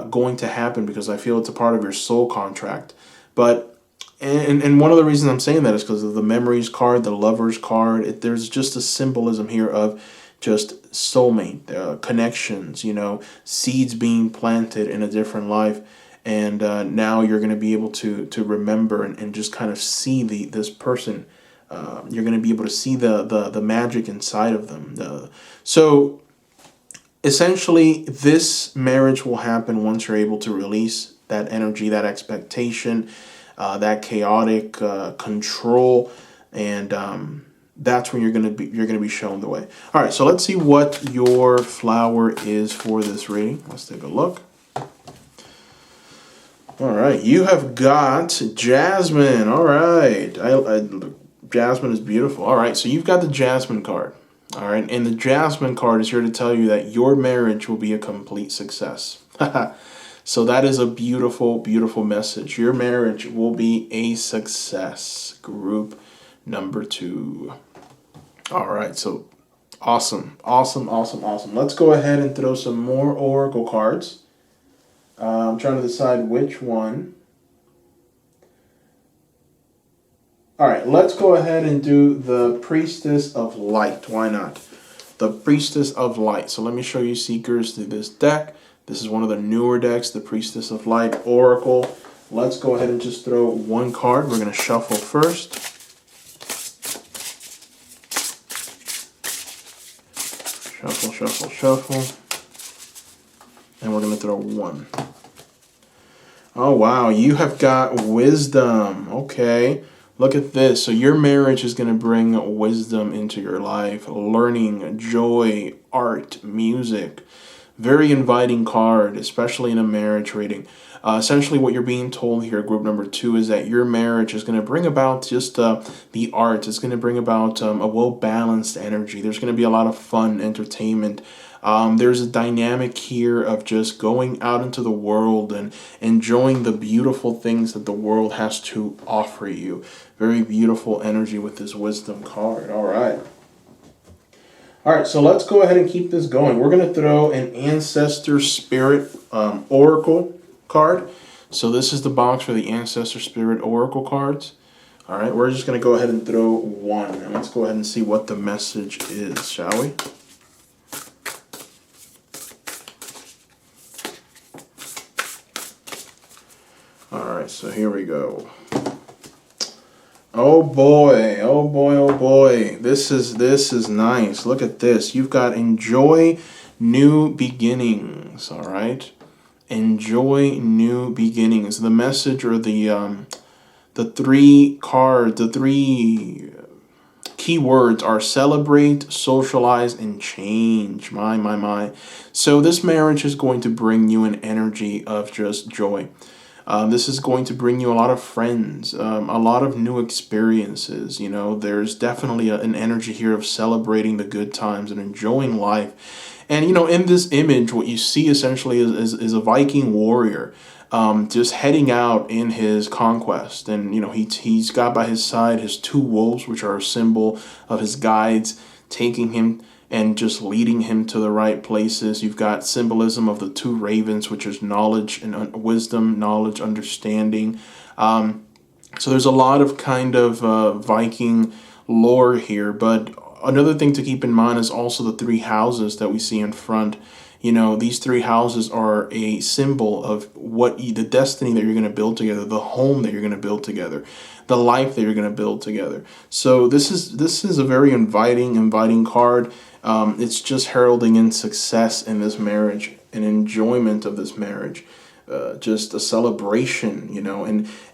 A: going to happen, because I feel it's a part of your soul contract. But and one of the reasons I'm saying that is because of the memories card, the lovers card. There's just a symbolism here of just soulmate connections, seeds being planted in a different life. And now you're going to be able to remember and just kind of see this person. You're going to be able to see the magic inside of them. So essentially, this marriage will happen once you're able to release that energy, that expectation, that chaotic control, and that's when you're gonna be shown the way. All right, so let's see what your flower is for this reading. Let's take a look. All right, you have got Jasmine. All right, Jasmine is beautiful. All right, so you've got the Jasmine card. All right, and the Jasmine card is here to tell you that your marriage will be a complete success. So that is a beautiful, beautiful message. Your marriage will be a success. Group number 2. All right, so awesome, awesome, awesome, awesome. Let's go ahead and throw some more oracle cards. I'm trying to decide which one. All right, let's go ahead and do the Priestess of Light. Why not? The Priestess of Light. So let me show you, seekers, through this deck. This is one of the newer decks, the Priestess of Light Oracle. Let's go ahead and just throw one card. We're going to shuffle first. Shuffle, shuffle, shuffle. And we're going to throw one. Oh, wow. You have got wisdom. Okay. Look at this. So your marriage is going to bring wisdom into your life. Learning, joy, art, music. Very inviting card, especially in a marriage reading. Essentially what you're being told here, group number 2, is that your marriage is going to bring about just the art. It's going to bring about a well-balanced energy. There's going to be a lot of fun, entertainment. There's a dynamic here of just going out into the world and enjoying the beautiful things that the world has to offer you. Very beautiful energy with this wisdom card. All right. All right, so let's go ahead and keep this going. We're going to throw an Ancestor Spirit Oracle card. So this is the box for the Ancestor Spirit Oracle cards. All right, we're just going to go ahead and throw one. And let's go ahead and see what the message is, shall we? All right, so here we go. Oh boy, oh boy, oh boy. This is nice. Look at this. You've got enjoy new beginnings, all right? Enjoy new beginnings. The message, or the three keywords are celebrate, socialize, and change. My. So this marriage is going to bring you an energy of just joy. This is going to bring you a lot of friends, a lot of new experiences. There's definitely an energy here of celebrating the good times and enjoying life. And, in this image, what you see essentially is a Viking warrior just heading out in his conquest. And, he's got by his side his 2 wolves, which are a symbol of his guides, taking him and just leading him to the right places. You've got symbolism of the 2 ravens, which is knowledge and wisdom, knowledge, understanding. So there's a lot of kind of Viking lore here. But another thing to keep in mind is also the 3 houses that we see in front. These 3 houses are a symbol of the destiny that you're going to build together, the home that you're going to build together, the life that you're going to build together. So this is a very inviting card. It's just heralding in success in this marriage, an enjoyment of this marriage, just a celebration,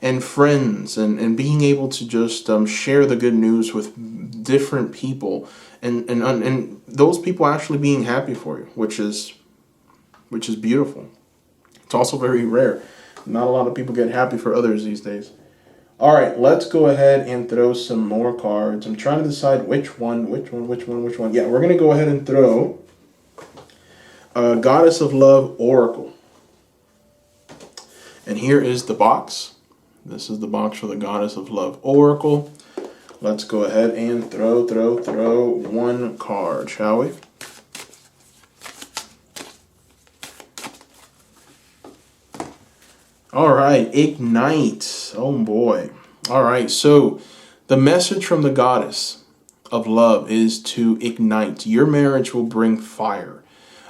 A: and friends, and being able to just share the good news with different people, and those people actually being happy for you, which is beautiful. It's also very rare. Not a lot of people get happy for others these days. All right, let's go ahead and throw some more cards. I'm trying to decide which one. Yeah, we're going to go ahead and throw Goddess of Love Oracle. And here is the box. This is the box for the Goddess of Love Oracle. Let's go ahead and throw one card, shall we? All right, Ignite. Oh boy. All right, so the message from the Goddess of Love is to ignite. Your marriage will bring fire.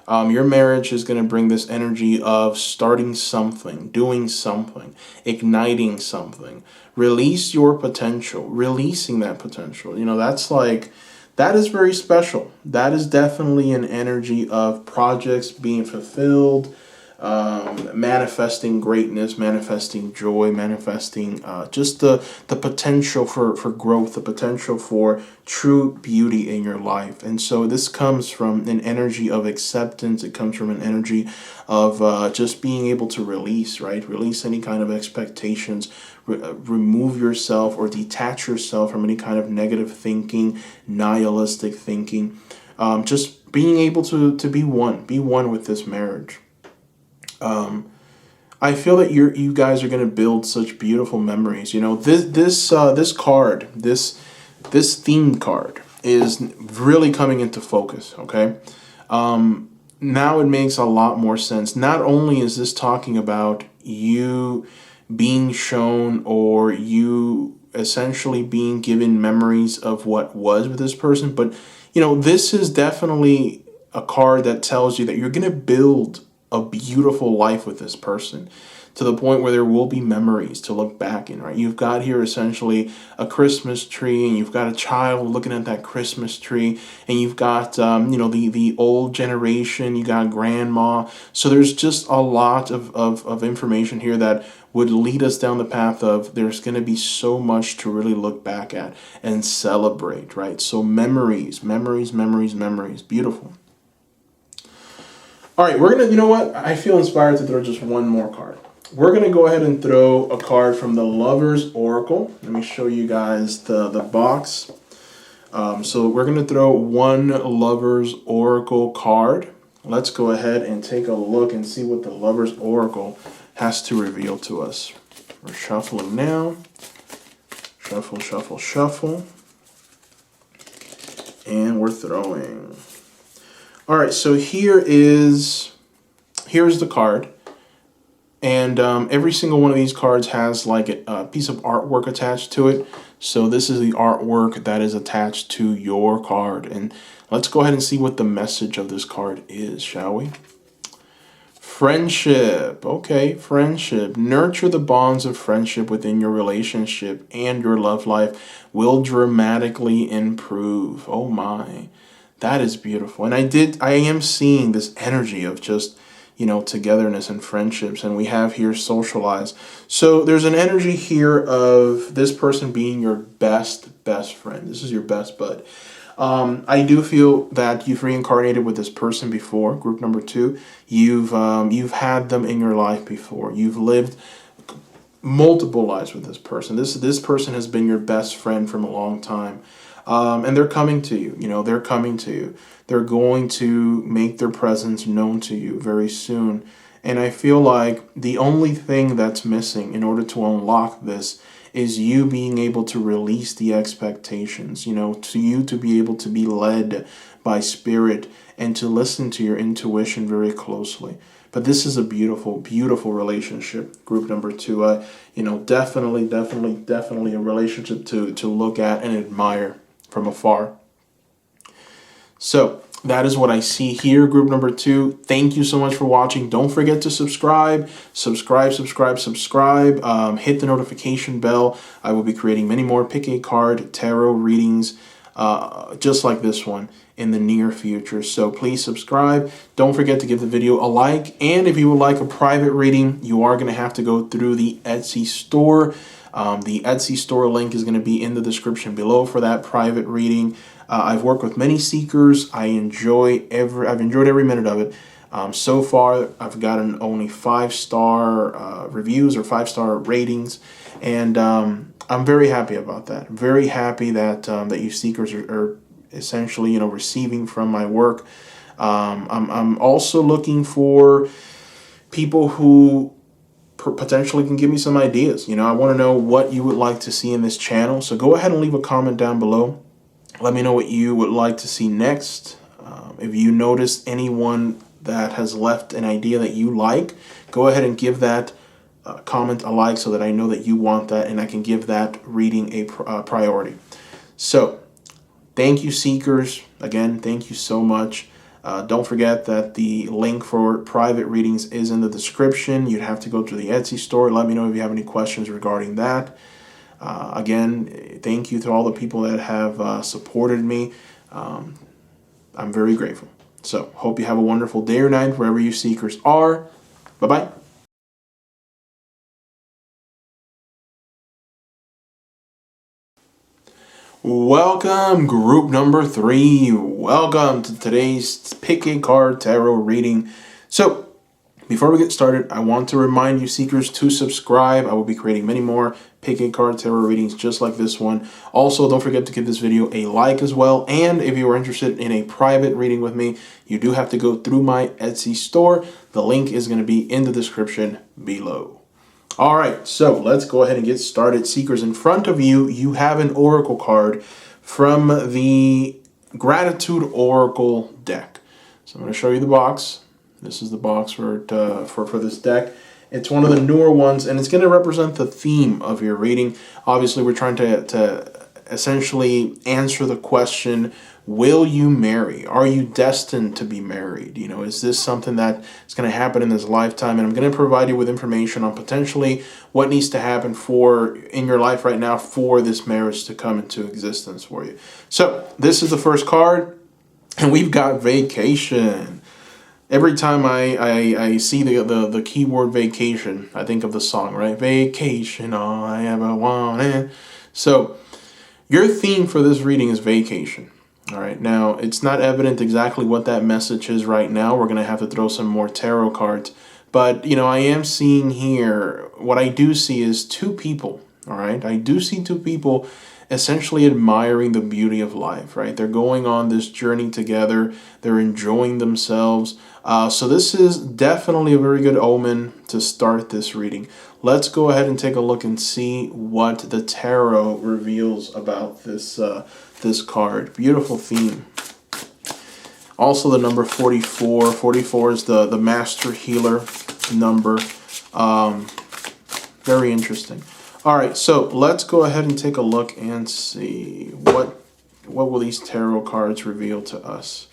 A: Your marriage is going to bring this energy of starting something, doing something, igniting something. Release your potential, releasing that potential. You know, that is very special. That is definitely an energy of projects being fulfilled, manifesting greatness, manifesting joy, manifesting just the potential for growth, the potential for true beauty in your life. And so this comes from an energy of acceptance. It comes from an energy of just being able to release, right? Release any kind of expectations, remove yourself or detach yourself from any kind of negative thinking, nihilistic thinking. Just being able to be one with this marriage. I feel that you guys are going to build such beautiful memories. You know, this card, this theme card is really coming into focus. Okay, now it makes a lot more sense. Not only is this talking about you being shown or you essentially being given memories of what was with this person, but you know, this is definitely a card that tells you that you're going to build a beautiful life with this person to the point where there will be memories to look back in, right? You've got here essentially a Christmas tree, and you've got a child looking at that Christmas tree, and you've got, you know, the old generation, you got grandma. So there's just a lot of information here that would lead us down the path of there's going to be so much to really look back at and celebrate, right? So memories. Beautiful. All right, we're going to, you know what? I feel inspired to throw just one more card. We're going to go ahead and throw a card from the Lover's Oracle. Let me show you guys the box. So we're going to throw one Lover's Oracle card. Let's go ahead and take a look and see what the Lover's Oracle has to reveal to us. We're shuffling now. Shuffle. And we're throwing. All right, so here's the card, and every single one of these cards has like a piece of artwork attached to it. So this is the artwork that is attached to your card, and let's go ahead and see what the message of this card is, shall we? Friendship. Okay, friendship. Nurture the bonds of friendship within your relationship, and your love life will dramatically improve. Oh my. That is beautiful. And I am seeing this energy of just, you know, togetherness and friendships. And we have here socialize. So there's an energy here of this person being your best friend. This is your best bud. I do feel that you've reincarnated with this person before, group number 2. You've had them in your life before. You've lived multiple lives with this person. This person has been your best friend from a long time. And they're coming to you, they're coming to you. They're going to make their presence known to you very soon. And I feel like the only thing that's missing in order to unlock this is you being able to release the expectations, to you to be able to be led by spirit and to listen to your intuition very closely. But this is a beautiful, beautiful relationship, group number 2. Definitely a relationship to look at and admire from afar. So that is what I see here, group number 2. Thank you so much for watching. Don't forget to subscribe. Hit the notification bell. I will be creating many more pick a card tarot readings just like this one in the near future. So please subscribe. Don't forget to give the video a like. And if you would like a private reading, you are going to have to go through the Etsy store. The Etsy store link is going to be in the description below for that private reading. I've worked with many seekers. I've enjoyed every minute of it. So far, I've gotten only 5-star reviews or 5-star ratings, and I'm very happy about that. Very happy that that you seekers are essentially, receiving from my work. I'm also looking for people who potentially can give me some ideas. I want to know what you would like to see in this channel. So go ahead and leave a comment down below. Let me know what you would like to see next. If you notice anyone that has left an idea that you like, go ahead and give that comment a like so that I know that you want that and I can give that reading a priority. So thank you, seekers. Again, thank you so much. Don't forget that the link for private readings is in the description. You'd have to go to the Etsy store. Let me know if you have any questions regarding that. Again, thank you to all the people that have supported me. I'm very grateful. So, hope you have a wonderful day or night wherever you seekers are. Bye-bye. Welcome, group number 3. Welcome to today's Pick a Card Tarot reading. So, before we get started, I want to remind you seekers to subscribe. I will be creating many more Pick a Card Tarot readings just like this one. Also, don't forget to give this video a like as well. And if you are interested in a private reading with me, you do have to go through my Etsy store. The link is going to be in the description below. All right, so let's go ahead and get started. Seekers, in front of you, you have an oracle card from the Gratitude Oracle deck. So I'm going to show you the box. This is the box for this deck. It's one of the newer ones, and it's going to represent the theme of your reading. Obviously, we're trying to essentially answer the question, will you marry? Are you destined to be married? Is this something that is going to happen in this lifetime? And I'm going to provide you with information on potentially what needs to happen in your life right now for this marriage to come into existence for you. So this is the first card, and we've got vacation. Every time I see the keyword vacation, I think of the song, right? Vacation, all I ever wanted. So your theme for this reading is vacation. All right, now it's not evident exactly what that message is right now. We're going to have to throw some more tarot cards. But, I am seeing here, what I do see is two people, all right? I do see two people essentially admiring the beauty of life, right? They're going on this journey together. They're enjoying themselves. So this is definitely a very good omen to start this reading. Let's go ahead and take a look and see what the tarot reveals about this this card. Beautiful theme. Also the number 44. 44 is the master healer number. Very interesting. All right, so let's go ahead and take a look and see what will these tarot cards reveal to us.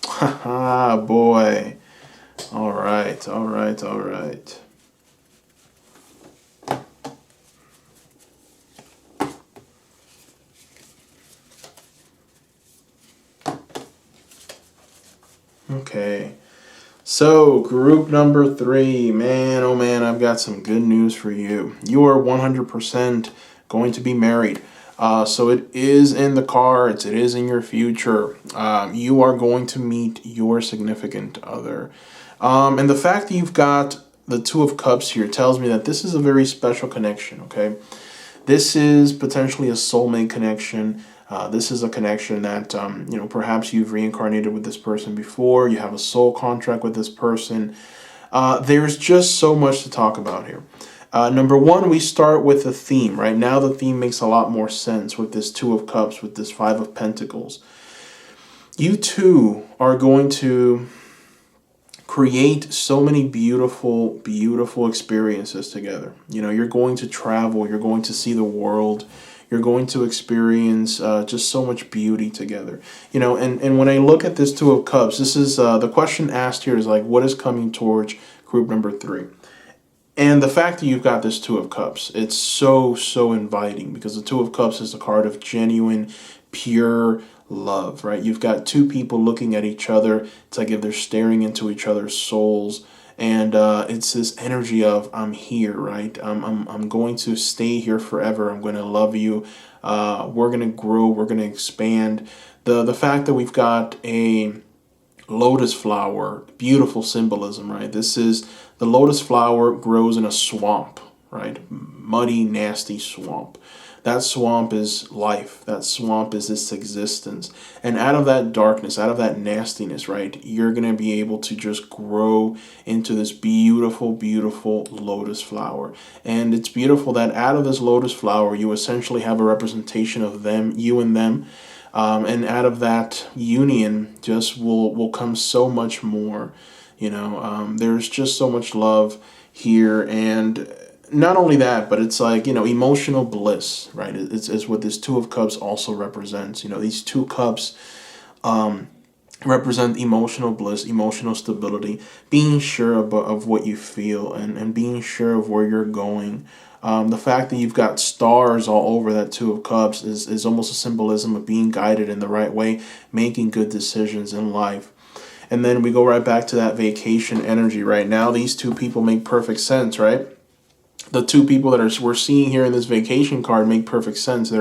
A: Haha, boy. All right, all right, all right. Okay. So, group number 3, man, oh man, I've got some good news for you. You are 100% going to be married. So it is in the cards. It is in your future. You are going to meet your significant other. And the fact that you've got the Two of Cups here tells me that this is a very special connection, okay? This is potentially a soulmate connection. This is a connection that, perhaps you've reincarnated with this person before. You have a soul contract with this person. There's just so much to talk about here. Number 1, we start with the theme. Right now, the theme makes a lot more sense with this Two of Cups, with this Five of Pentacles. You two are going to create so many beautiful, beautiful experiences together. You're going to travel. You're going to see the world. You're going to experience just so much beauty together. And when I look at this Two of Cups, this is the question asked here is like, what is coming towards group number 3? And the fact that you've got this Two of Cups, it's so, so inviting, because the Two of Cups is a card of genuine, pure love, right? You've got two people looking at each other. It's like if they're staring into each other's souls. And it's this energy of, I'm here, right? I'm going to stay here forever. I'm going to love you. We're going to grow. We're going to expand. The fact that we've got a lotus flower, beautiful symbolism, right? This is the lotus flower grows in a swamp, right? Muddy, nasty swamp. That swamp is life. That swamp is its existence. And out of that darkness, out of that nastiness, right, you're going to be able to just grow into this beautiful, beautiful lotus flower. And it's beautiful that out of this lotus flower, you essentially have a representation of them, you and them. And out of that union just will come so much more. There's just so much love here. And not only that, but it's like, emotional bliss, right? It's what this Two of Cups also represents. These two cups represent emotional bliss, emotional stability, being sure of what you feel, and being sure of where you're going. The fact that you've got stars all over that Two of Cups is almost a symbolism of being guided in the right way, making good decisions in life. And then we go right back to that vacation energy. Right now, these two people make perfect sense, right? The two people that we're seeing here in this vacation card make perfect sense.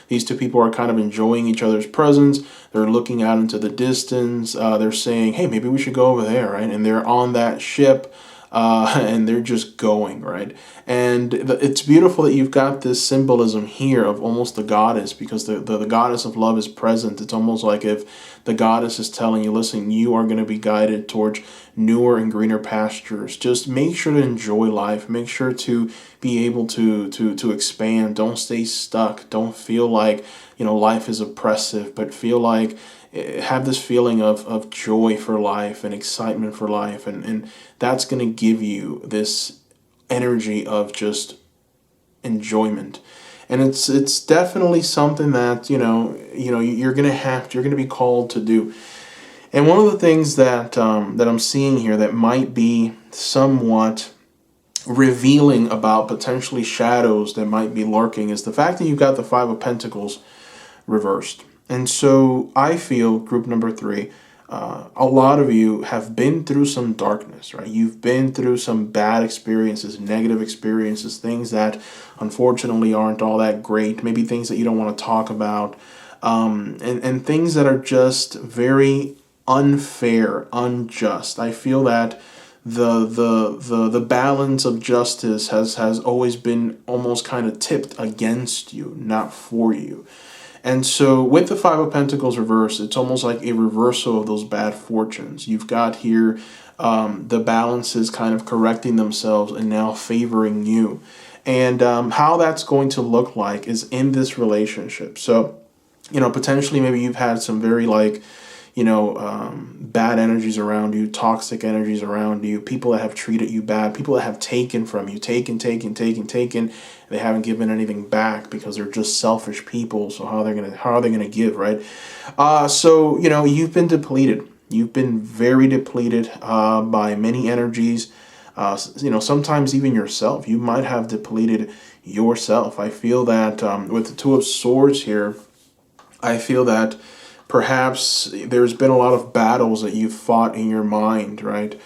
A: These two people are kind of enjoying each other's presence. They're looking out into the distance. They're saying, hey, maybe we should go over there, right? And they're on that ship. And they're just going, right? And it's beautiful that you've got this symbolism here of almost the goddess, because the goddess of love is present. It's almost like if the goddess is telling you, listen, you are going to be guided towards newer and greener pastures. Just make sure to enjoy life. Make sure to be able to expand. Don't stay stuck. Don't feel like, life is oppressive, but feel like, have this feeling of joy for life and excitement for life, and that's going to give you this energy of just enjoyment. And it's definitely something that you're going to be called to do. And one of the things that I'm seeing here that might be somewhat revealing about potentially shadows that might be lurking is the fact that you've got the Five of Pentacles reversed. And so I feel, group number 3, a lot of you have been through some darkness, right? You've been through some bad experiences, negative experiences, things that unfortunately aren't all that great, maybe things that you don't want to talk about, and things that are just very unfair, unjust. I feel that the balance of justice has always been almost kind of tipped against you, not for you. And so with the Five of Pentacles reversed, it's almost like a reversal of those bad fortunes. You've got here the balances kind of correcting themselves and now favoring you. And how that's going to look like is in this relationship. So, potentially maybe you've had some very bad energies around you, toxic energies around you, people that have treated you bad, people that have taken from you, taken. They haven't given anything back because they're just selfish people. So how are they gonna give, right? So you've been depleted. You've been very depleted by many energies. Sometimes even yourself. You might have depleted yourself. I feel that with the Two of Swords here, I feel that perhaps there's been a lot of battles that you've fought in your mind, right?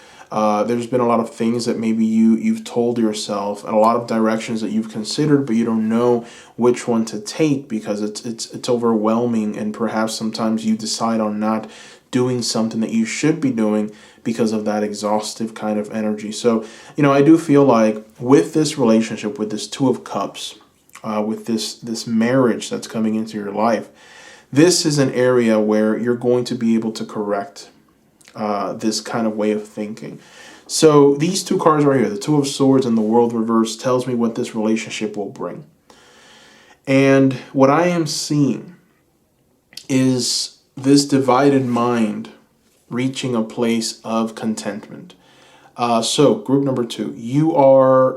A: There's been a lot of things that maybe you've told yourself, and a lot of directions that you've considered, but you don't know which one to take because it's overwhelming, and perhaps sometimes you decide on not doing something that you should be doing because of that exhaustive kind of energy. So, I do feel like with this relationship, with this Two of Cups, with this marriage that's coming into your life, this is an area where you're going to be able to correct this kind of way of thinking. So these two cards right here, the Two of Swords and the World reversed, tells me what this relationship will bring. And what I am seeing is this divided mind reaching a place of contentment. So group number 3, you are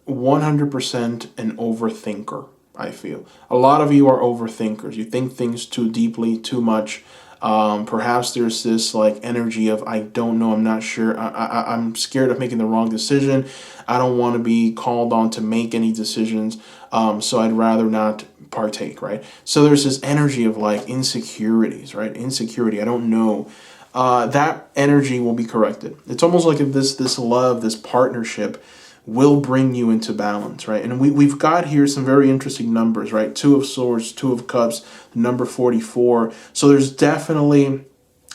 A: 100% an overthinker. I feel a lot of you are overthinkers. You think things too deeply, too much. Perhaps there's this energy of, I don't know, I'm not sure, I'm scared of making the wrong decision. I don't want to be called on to make any decisions, so I'd rather not partake, right? So there's this energy of insecurities, right? Insecurity, I don't know. That energy will be corrected. It's almost like if this love, this partnership will bring you into balance, right? And we've got here some very interesting numbers, right? Two of Swords, Two of Cups, number 44. So there's definitely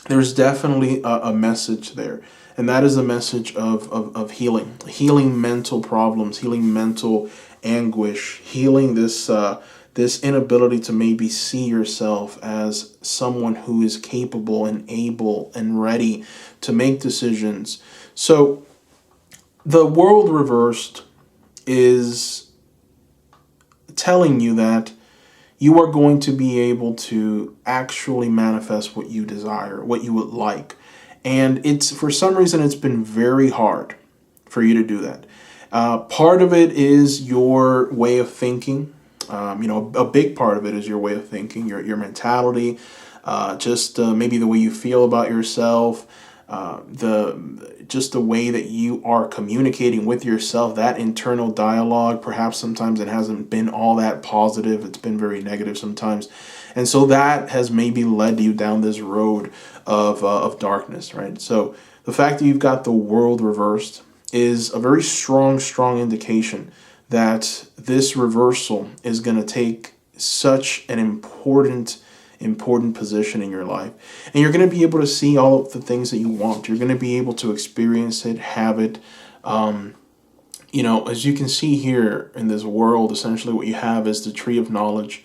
A: a message there. And that is a message of healing mental problems, healing mental anguish, healing this inability to maybe see yourself as someone who is capable and able and ready to make decisions. So the world reversed is telling you that you are going to be able to actually manifest what you desire, what you would like. And it's, for some reason, it's been very hard for you to do that. Part of it is your way of thinking. A big part of it is your way of thinking, your mentality, just maybe the way you feel about yourself, the way that you are communicating with yourself, that internal dialogue. Perhaps sometimes it hasn't been all that positive. It's been very negative sometimes. And so that has maybe led you down this road of darkness, right? So the fact that you've got the world reversed is a very strong indication that this reversal is going to take such an important position in your life. And you're going to be able to see all of the things that you want. You're going to be able to experience it, have it. As you can see here in this world, essentially what you have is the tree of knowledge.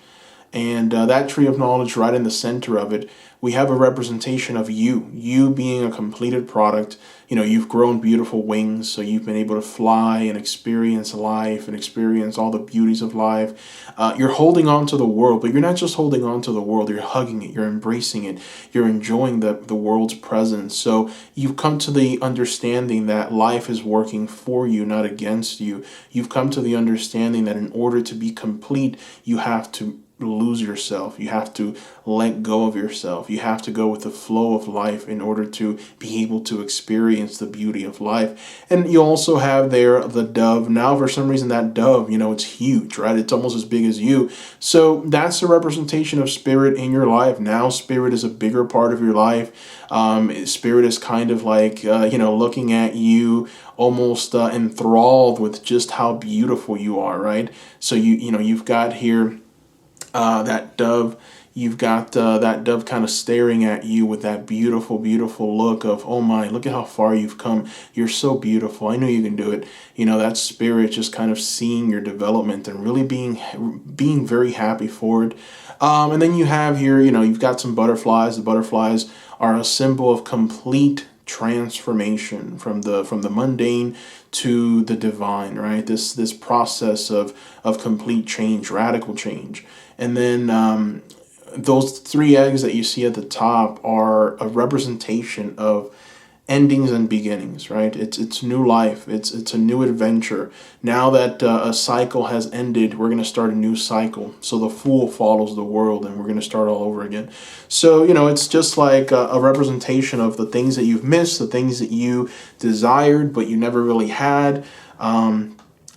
A: And that tree of knowledge, right in the center of it, we have a representation of you being a completed product. You've grown beautiful wings, so you've been able to fly and experience life and experience all the beauties of life. You're holding on to the world, but you're not just holding on to the world, you're hugging it, you're embracing it, you're enjoying the world's presence. So you've come to the understanding that life is working for you, not against you. You've come to the understanding that in order to be complete, you have to lose yourself. You have to let go of yourself. You have to go with the flow of life in order to be able to experience the beauty of life. And you also have there the dove. Now, for some reason, that dove, it's huge, right? It's almost as big as you. So that's a representation of spirit in your life. Now, spirit is a bigger part of your life. Spirit is kind of like, looking at you almost enthralled with just how beautiful you are, right? So you've got here that dove. You've got that dove kind of staring at you with that beautiful look of, oh my, look at how far you've come. You're so beautiful. I know you can do it. That spirit just kind of seeing your development and really being very happy for it. And then you have here, you've got some butterflies. The butterflies are a symbol of complete transformation from the mundane to the divine, right? This process of complete change, radical change. And then those three eggs that you see at the top are a representation of endings and beginnings, right? It's new life. It's a new adventure. Now that a cycle has ended, we're going to start a new cycle. So the fool follows the world, and we're going to start all over again. So, it's just like a representation of the things that you've missed, the things that you desired, but you never really had.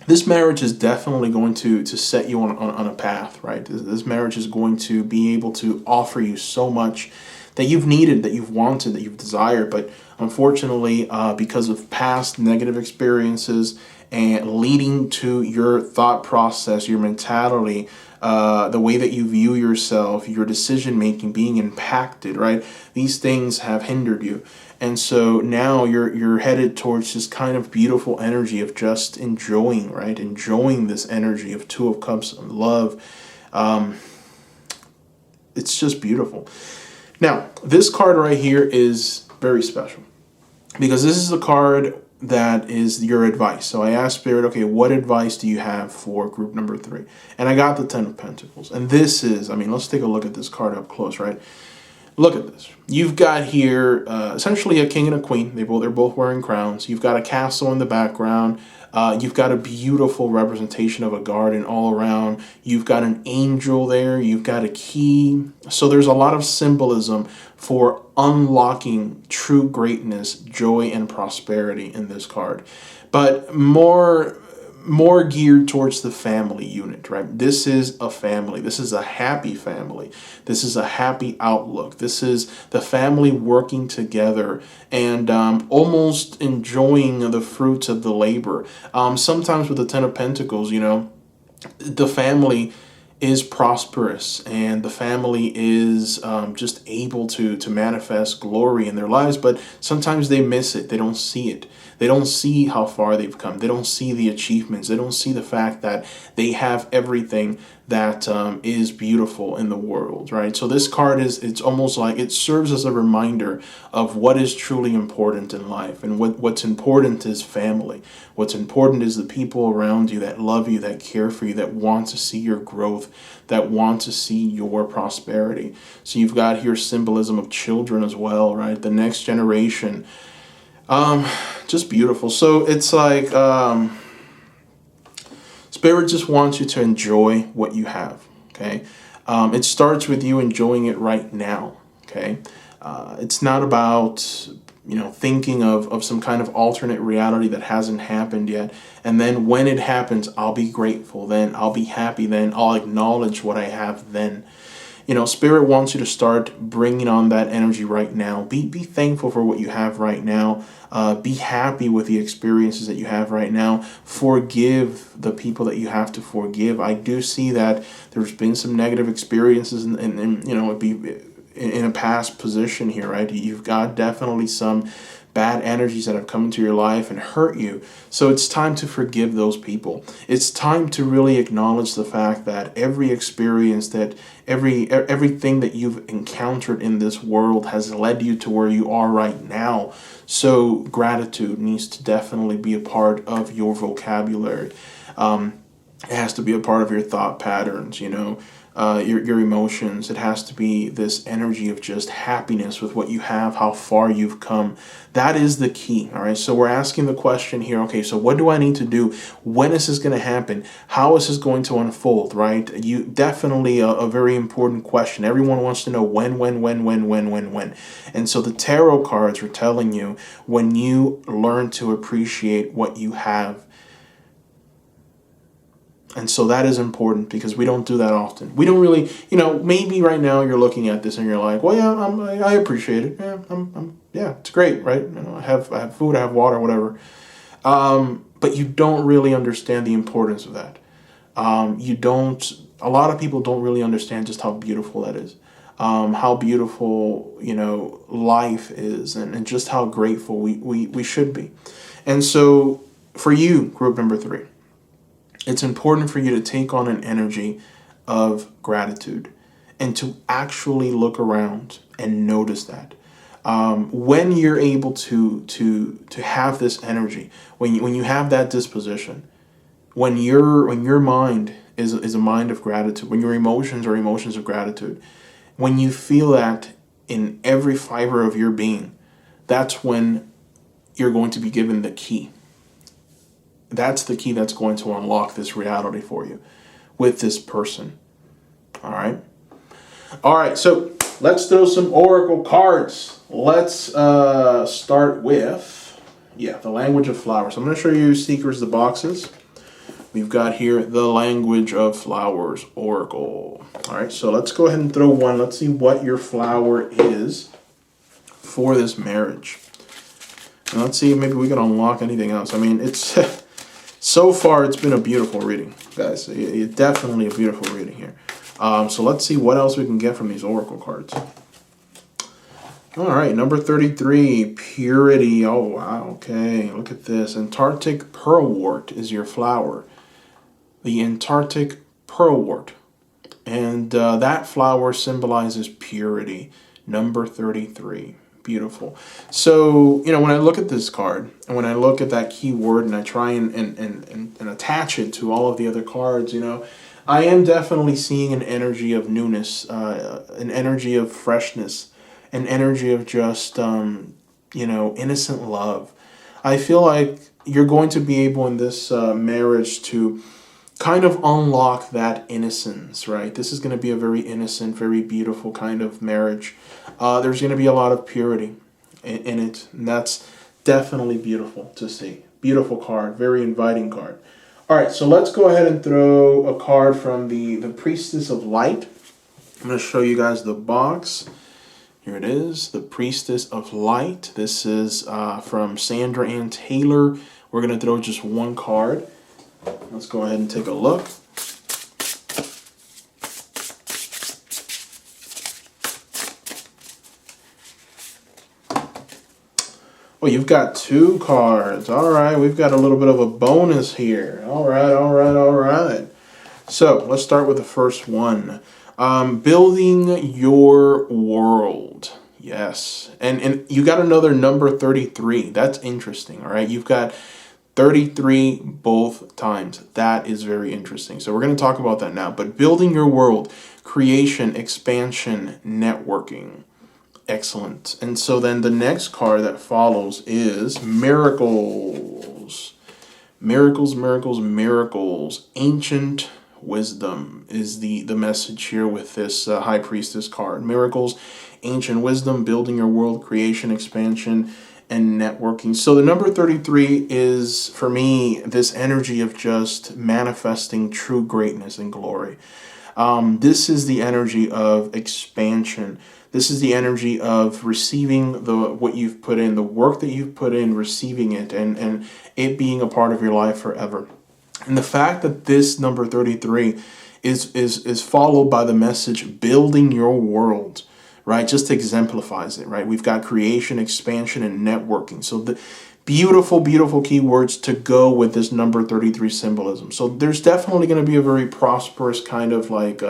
A: This marriage is definitely going to set you on a path, right? This marriage is going to be able to offer you so much that you've needed, that you've wanted, that you've desired. But unfortunately, because of past negative experiences and leading to your thought process, your mentality, the way that you view yourself, your decision making being impacted, right? These things have hindered you. And so now you're headed towards this kind of beautiful energy of just enjoying, right? Enjoying this energy of Two of Cups and love. It's just beautiful. Now, this card right here is very special because this is a card that is your advice. So I asked Spirit, okay, what advice do you have for group number 3? And I got the 10 of Pentacles. And this is, let's take a look at this card up close, right? Look at this. You've got here essentially a king and a queen. They're both wearing crowns. You've got a castle in the background. You've got a beautiful representation of a garden all around. You've got an angel there. You've got a key. So there's a lot of symbolism for unlocking true greatness, joy, and prosperity in this card. But more more geared towards the family unit, right? This is a family. This is a happy family. This is a happy outlook. This is the family working together and almost enjoying the fruits of the labor. Sometimes with the Ten of Pentacles, the family is prosperous and the family is just able to manifest glory in their lives, but sometimes they miss it. They don't see it. They don't see how far they've come. They don't see the achievements. They don't see the fact that they have everything that is beautiful in the world, right? So this card it's almost like it serves as a reminder of what is truly important in life. And what's important is family. What's important is the people around you that love you, that care for you, that want to see your growth, that want to see your prosperity. So you've got here symbolism of children as well, right? The next generation. Just beautiful. So it's like Spirit just wants you to enjoy what you have, okay? It starts with you enjoying it right now, okay? It's not about, thinking of some kind of alternate reality that hasn't happened yet. And then when it happens, I'll be grateful then. I'll be happy then. I'll acknowledge what I have then. Spirit wants you to start bringing on that energy right now. Be thankful for what you have right now. Be happy with the experiences that you have right now. Forgive the people that you have to forgive. I do see that there's been some negative experiences and it'd be in a past position here, right? You've got definitely some bad energies that have come into your life and hurt you. So it's time to forgive those people. It's time to really acknowledge the fact that every experience, that everything that you've encountered in this world has led you to where you are right now. So gratitude needs to definitely be a part of your vocabulary. It has to be a part of your thought patterns, your emotions. It has to be this energy of just happiness with what you have, how far you've come. That is the key, all right? So we're asking the question here, okay, so what do I need to do? When is this going to happen? How is this going to unfold, right? You definitely a very important question. Everyone wants to know when. And so the tarot cards are telling you when you learn to appreciate what you have. And so that is important because we don't do that often. We don't really, maybe right now you're looking at this and you're like, well, yeah, I appreciate it. Yeah, it's great, right? I have food, I have water, whatever. But you don't really understand the importance of that. A lot of people don't really understand just how beautiful that is. How beautiful, life is and just how grateful we should be. And so for you, group number 3, it's important for you to take on an energy of gratitude and to actually look around and notice that. When you're able to have this energy, when you have that disposition, when your mind is a mind of gratitude, when your emotions are emotions of gratitude, when you feel that in every fiber of your being, that's when you're going to be given the key. That's the key that's going to unlock this reality for you with this person. All right. So let's throw some oracle cards. Let's start with, the language of flowers. I'm going to show you Seekers the boxes. We've got here the language of flowers oracle. All right. So let's go ahead and throw one. Let's see what your flower is for this marriage. And let's see, maybe we can unlock anything else. I mean, it's... So far, it's been a beautiful reading, guys. It's definitely a beautiful reading here. So let's see what else we can get from these oracle cards. All right, number 33, purity. Oh, wow. Okay, look at this. Antarctic pearlwort is your flower. The Antarctic pearlwort. And that flower symbolizes purity. Number 33. Beautiful. So, when I look at this card and when I look at that key word and I try and attach it to all of the other cards, I am definitely seeing an energy of newness, an energy of freshness, an energy of just, innocent love. I feel like you're going to be able in this marriage to kind of unlock that innocence, right? This is going to be a very innocent, very beautiful kind of marriage. There's going to be a lot of purity in it, and that's definitely beautiful to see. Beautiful card, very inviting card. All right, so let's go ahead and throw a card from the Priestess of Light. I'm going to show you guys the box. Here it is, the Priestess of Light. This is from Sandra Ann Taylor. We're going to throw just one card. Let's go ahead and take a look. Oh, you've got two cards. All right, we've got a little bit of a bonus here. All right, all right, all right. So let's start with the first one. Building your world. Yes. And you got another number 33. That's interesting. All right. You've got 33 both times. That is very interesting. So we're going to talk about that now. But building your world, creation, expansion, networking. Excellent. And so then the next card that follows is miracles. Miracles, miracles, miracles. Ancient wisdom is the message here with this High Priestess card. Miracles, ancient wisdom, building your world, creation, expansion, and networking. So the number 33 is, for me, this energy of just manifesting true greatness and glory. This is the energy of expansion. This is the energy of receiving what you've put in, the work that you've put in, receiving it, and it being a part of your life forever. And the fact that this number 33 is followed by the message building your world, right, just exemplifies it, right? We've got creation, expansion, and networking. So the beautiful, beautiful keywords to go with this number 33 symbolism. So there's definitely going to be a very prosperous kind of like,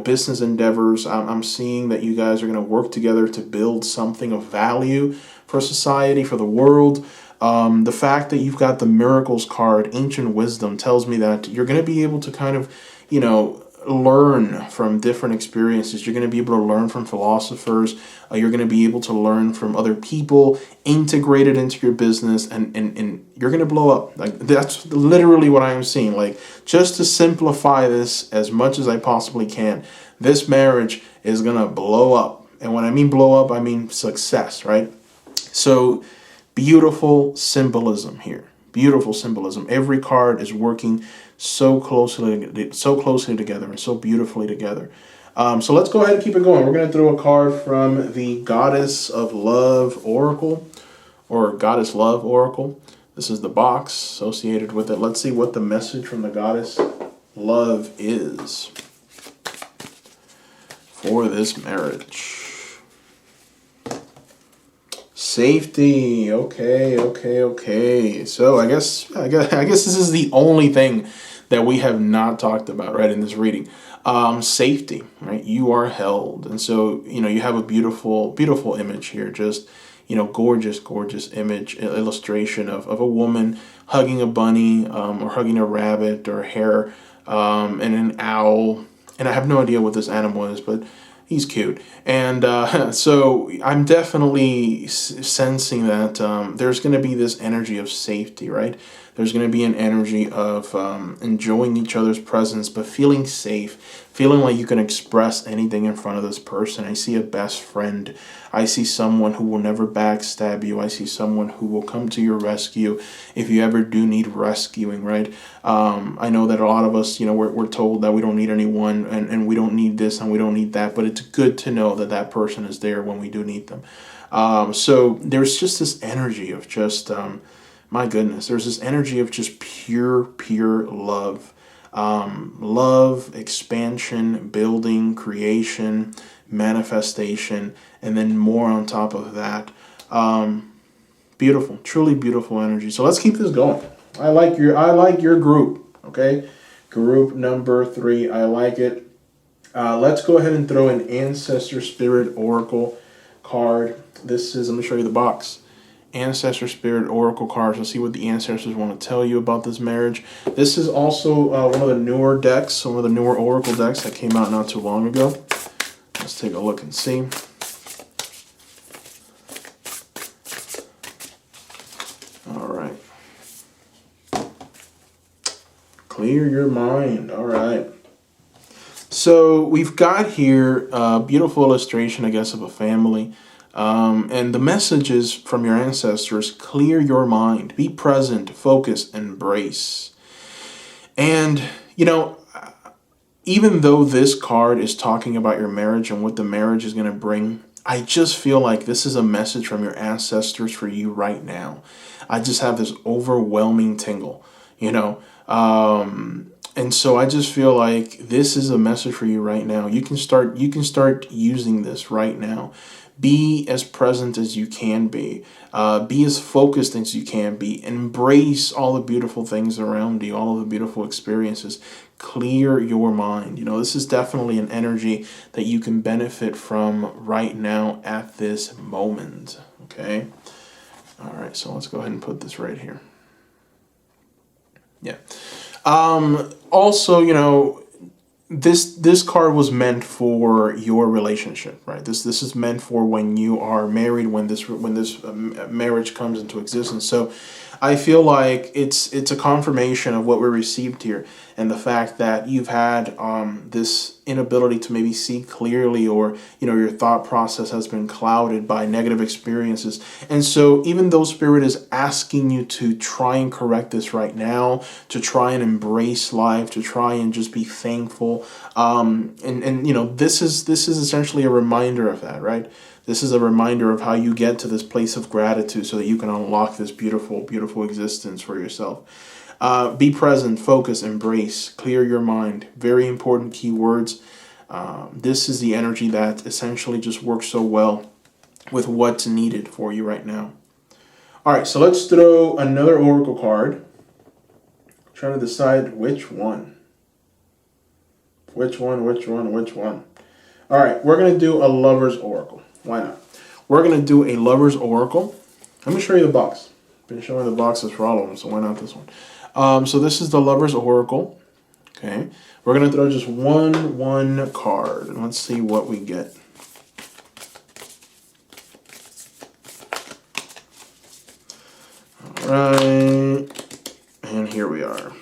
A: business endeavors. I'm seeing that you guys are going to work together to build something of value for society, for the world. The fact that you've got the miracles card, ancient wisdom, tells me that you're going to be able to kind of, learn from different experiences. You're going to be able to learn from philosophers. You're going to be able to learn from other people, integrate it into your business, and you're going to blow up. Like, that's literally what I am seeing. Like, just to simplify this as much as I possibly can, this marriage is going to blow up. And when I mean blow up, I mean success, right? So beautiful symbolism here. Beautiful symbolism. Every card is working so closely together and so beautifully together. So let's go ahead and keep it going. We're going to throw a card from the Goddess of Love Oracle, or Goddess Love Oracle. This is the box associated with it. Let's see what the message from the Goddess Love is for this marriage. Safety. Okay. So I guess this is the only thing that we have not talked about, right, in this reading. Safety, right? You are held. And so, you have a beautiful, beautiful image here. Just, gorgeous, gorgeous image, illustration of a woman hugging a bunny, or hugging a rabbit or a hare, and an owl. And I have no idea what this animal is, but he's cute. And so I'm definitely sensing that there's going to be this energy of safety, right? There's going to be an energy of enjoying each other's presence, but feeling safe, feeling like you can express anything in front of this person. I see a best friend. I see someone who will never backstab you. I see someone who will come to your rescue if you ever do need rescuing, right? I know that a lot of us, we're told that we don't need anyone, and we don't need this and we don't need that, but it's good to know that that person is there when we do need them. So there's just this energy of just, my goodness, there's this energy of just pure love. Love, expansion, building, creation, manifestation, and then more on top of that. Beautiful, truly beautiful energy. So let's keep this going. I like your group, okay? Group number 3, I like it. Let's go ahead and throw an Ancestor Spirit Oracle card. This is, let me show you the box. Ancestor Spirit Oracle cards. Let's see what the ancestors want to tell you about this marriage. This is also one of the newer decks, one of the newer Oracle decks that came out not too long ago. Let's take a look and see. All right. Clear your mind. All right. So we've got here a beautiful illustration, I guess, of a family. And the messages from your ancestors: clear your mind, be present, focus, embrace. And, you know, even though this card is talking about your marriage and what the marriage is going to bring, I just feel like this is a message from your ancestors for you right now. I just have this overwhelming tingle, you know. And so I just feel like this is a message for you right now. You can start using this right now. Be as present as you can be. Be as focused as you can be. Embrace all the beautiful things around you, all of the beautiful experiences. Clear your mind. You know, this is definitely an energy that you can benefit from right now at this moment. Okay. All right. So let's go ahead and put this right here. Yeah. Also, you know, this card was meant for your relationship, right? This is meant for when you are married, when this marriage comes into existence. So I feel like it's a confirmation of what we received here, and the fact that you've had this inability to maybe see clearly, or you know, your thought process has been clouded by negative experiences. And so even though Spirit is asking you to try and correct this right now, to try and embrace life, to try and just be thankful, and you know, this is essentially a reminder of that, right? This is a reminder of how you get to this place of gratitude so that you can unlock this beautiful, beautiful existence for yourself. Be present, focus, embrace, clear your mind. Very important keywords. This is the energy that essentially just works so well with what's needed for you right now. All right, so let's throw another oracle card. Trying to decide which one. Which one? All right, we're going to do a lover's oracle. Why not? We're going to do a lover's oracle. Let me show you the box. I've been showing the boxes for all of them, so why not this one? So this is the lover's oracle. Okay. We're going to throw just one card, and let's see what we get. All right. And here we are.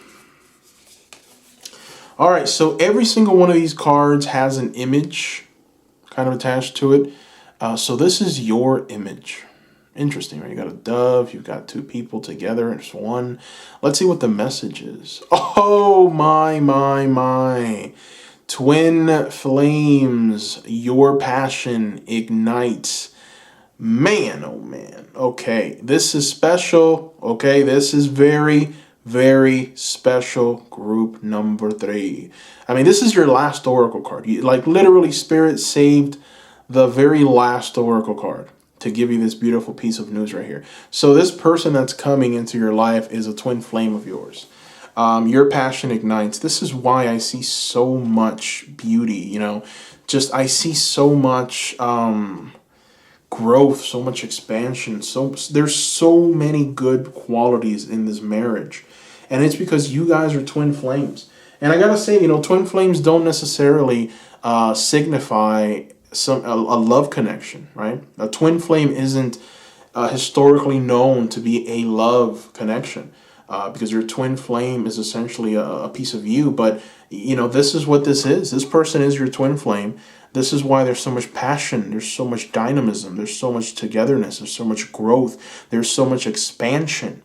A: All right, so every single one of these cards has an image kind of attached to it. So this is your image. Interesting, right? You got a dove, you've got two people together, it's one. Let's see what the message is. Oh, my. Twin flames, your passion ignites. Man, oh man. Okay, this is special. Okay, this is very, very special, group number 3. I mean, this is your last oracle card. Like literally, Spirit saved the very last oracle card to give you this beautiful piece of news right here. So this person that's coming into your life is a twin flame of yours. Your passion ignites. This is why I see so much beauty, you know, just I see so much growth, so much expansion. So there's so many good qualities in this marriage. And it's because you guys are twin flames. And I gotta say, you know, twin flames don't necessarily signify a love connection, right? A twin flame isn't historically known to be a love connection, because your twin flame is essentially a piece of you. But you know, this is what this is. This person is your twin flame. This is why there's so much passion. There's so much dynamism. There's so much togetherness. There's so much growth. There's so much expansion,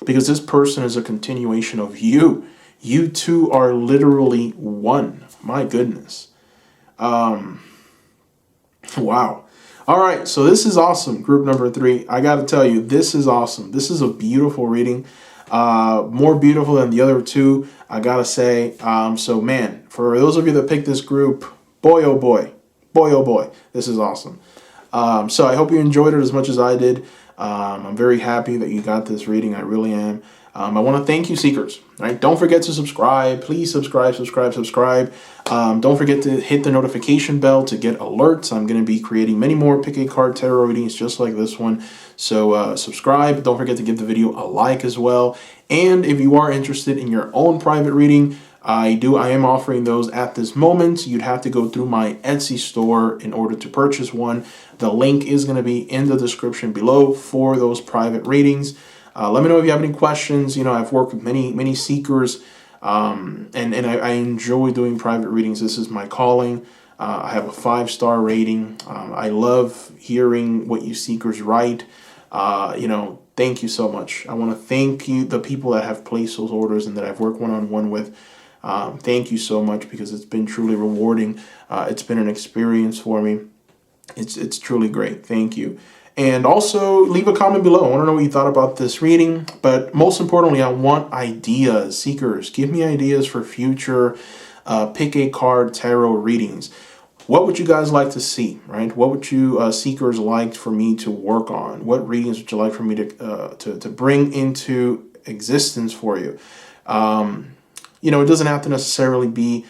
A: because this person is a continuation of you. You two are literally one. My goodness. Wow. All right, so this is awesome. Group number 3. I got to tell you, this is awesome. This is a beautiful reading. More beautiful than the other 2, I got to say. So, man, for those of you that picked this group, boy, oh boy, this is awesome. So I hope you enjoyed it as much as I did. I'm very happy that you got this reading. I really am. I want to thank you, Seekers. Right? Don't forget to subscribe. Please subscribe. Don't forget to hit the notification bell to get alerts. I'm going to be creating many more Pick a Card Tarot readings just like this one. So subscribe. Don't forget to give the video a like as well. And if you are interested in your own private reading, I am offering those at this moment. You'd have to go through my Etsy store in order to purchase one. The link is going to be in the description below for those private readings. Let me know if you have any questions. You know, I've worked with many seekers, and I enjoy doing private readings. This is my calling. I have a 5-star rating. I love hearing what you seekers write. You know, Thank you so much. I want to thank you, the people that have placed those orders and that I've worked one-on-one with. Thank you so much, because it's been truly rewarding. It's been an experience for me. It's truly great. Thank you. And also leave a comment below. I want to know what you thought about this reading. But most importantly, I want ideas. Seekers, give me ideas for future pick a card tarot readings. What would you guys like to see, right? What would you seekers like for me to work on? What readings would you like for me to bring into existence for you? You know, it doesn't have to necessarily be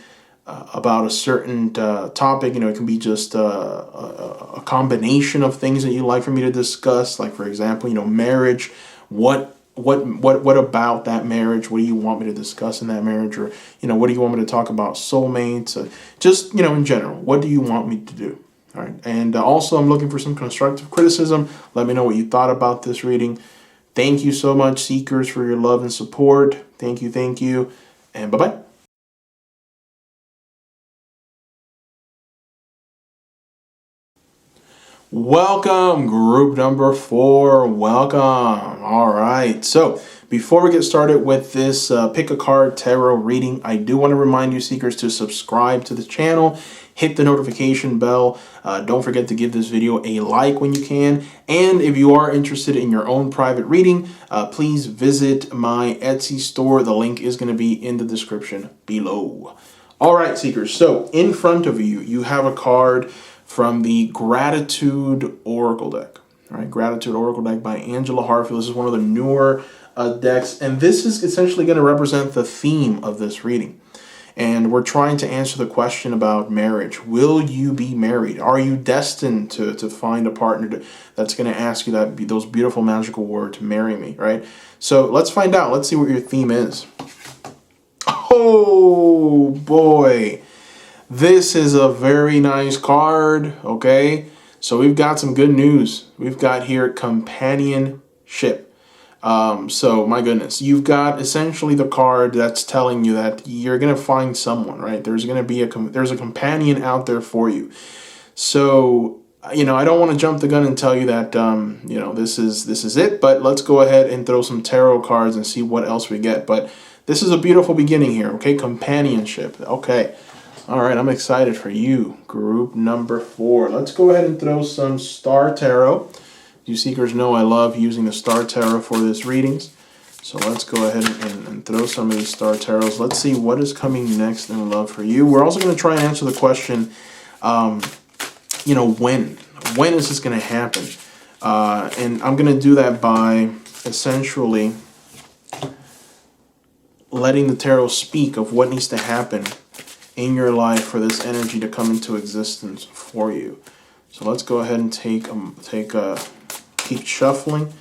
A: about a certain topic. You know, it can be just a combination of things that you like for me to discuss. Like, for example, you know, marriage. What about that marriage? What do you want me to discuss in that marriage? Or, you know, what do you want me to talk about? Soulmates? Just, you know, in general, what do you want me to do? All right. And also, I'm looking for some constructive criticism. Let me know what you thought about this reading. Thank you so much, seekers, for your love and support. Thank you. Thank you. And bye-bye. Welcome, group number 4. Welcome. All right. So before we get started with this pick a card tarot reading, I do want to remind you, seekers, to subscribe to the channel, hit the notification bell. Don't forget to give this video a like when you can. And if you are interested in your own private reading, please visit my Etsy store. The link is going to be in the description below. All right, seekers. So in front of you, you have a card from the Gratitude Oracle deck. All right, Gratitude Oracle deck by Angela Hartfield. This is one of the newer decks, and this is essentially going to represent the theme of this reading. And we're trying to answer the question about marriage. Will you be married? Are you destined to find a partner that's going to ask you those beautiful magical words, marry me, right? So let's find out. Let's see what your theme is. Oh, boy. This is a very nice card, okay? So we've got some good news. We've got here companionship. So my goodness, you've got essentially the card that's telling you that you're going to find someone, right? There's going to be there's a companion out there for you. So, you know, I don't want to jump the gun and tell you that, you know, this is it, but let's go ahead and throw some tarot cards and see what else we get. But this is a beautiful beginning here, okay? Companionship, okay. All right, I'm excited for you, group number 4. Let's go ahead and throw some Star Tarot. You seekers know I love using the Star Tarot for this readings. So let's go ahead and throw some of these Star Tarots. Let's see what is coming next in love for you. We're also going to try and answer the question, you know, when? When is this going to happen? And I'm going to do that by essentially letting the tarot speak of what needs to happen in your life for this energy to come into existence for you. So let's go ahead and keep shuffling,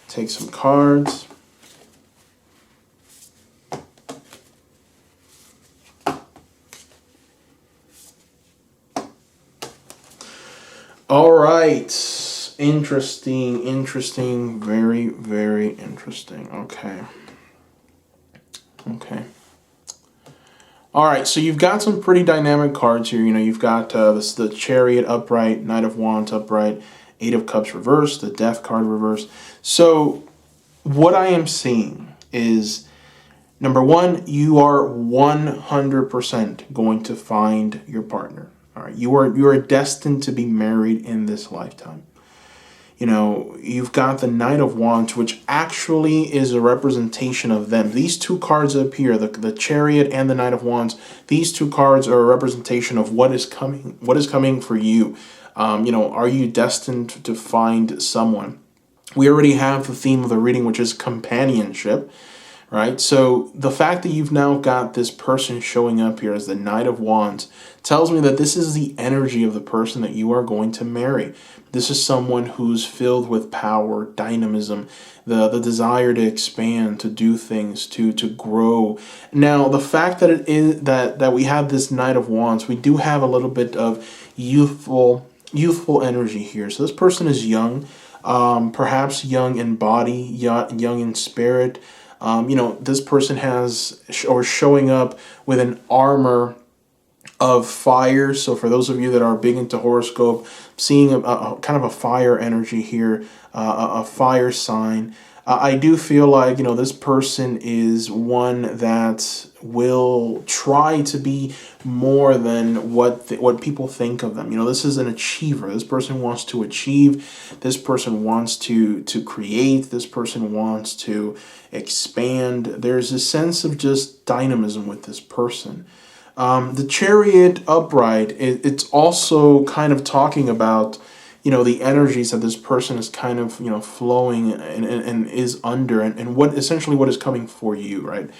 A: take some cards. All right, interesting, very, very interesting. Okay. All right, so you've got some pretty dynamic cards here. You know, you've got the Chariot upright, Knight of Wands upright, Eight of Cups reversed, the Death card reversed. So what I am seeing is, number one, you are 100% going to find your partner. All right, you are destined to be married in this lifetime. You know, you've got the Knight of Wands, which actually is a representation of them. These two cards up here, the Chariot and the Knight of Wands, these two cards are a representation of what is coming for you. You know, are you destined to find someone? We already have the theme of the reading, which is companionship, right? So the fact that you've now got this person showing up here as the Knight of Wands tells me that this is the energy of the person that you are going to marry. This is someone who's filled with power, dynamism, the desire to expand, to do things, to grow. Now, the fact that it is that we have this Knight of Wands, we do have a little bit of youthful energy here. So this person is young, perhaps young in body, young in spirit. You know, this person showing up with an armor of fire. So for those of you that are big into horoscope, seeing a kind of a fire energy here, a fire sign. I do feel like, this person is one that will try to be more than what people think of them. This is an achiever. This person wants to achieve. This person wants to create. This person wants to expand. There's a sense of just dynamism with this person. The Chariot upright, it's also kind of talking about, the energies that this person is kind of, flowing and is under, and what essentially what is coming for you, right?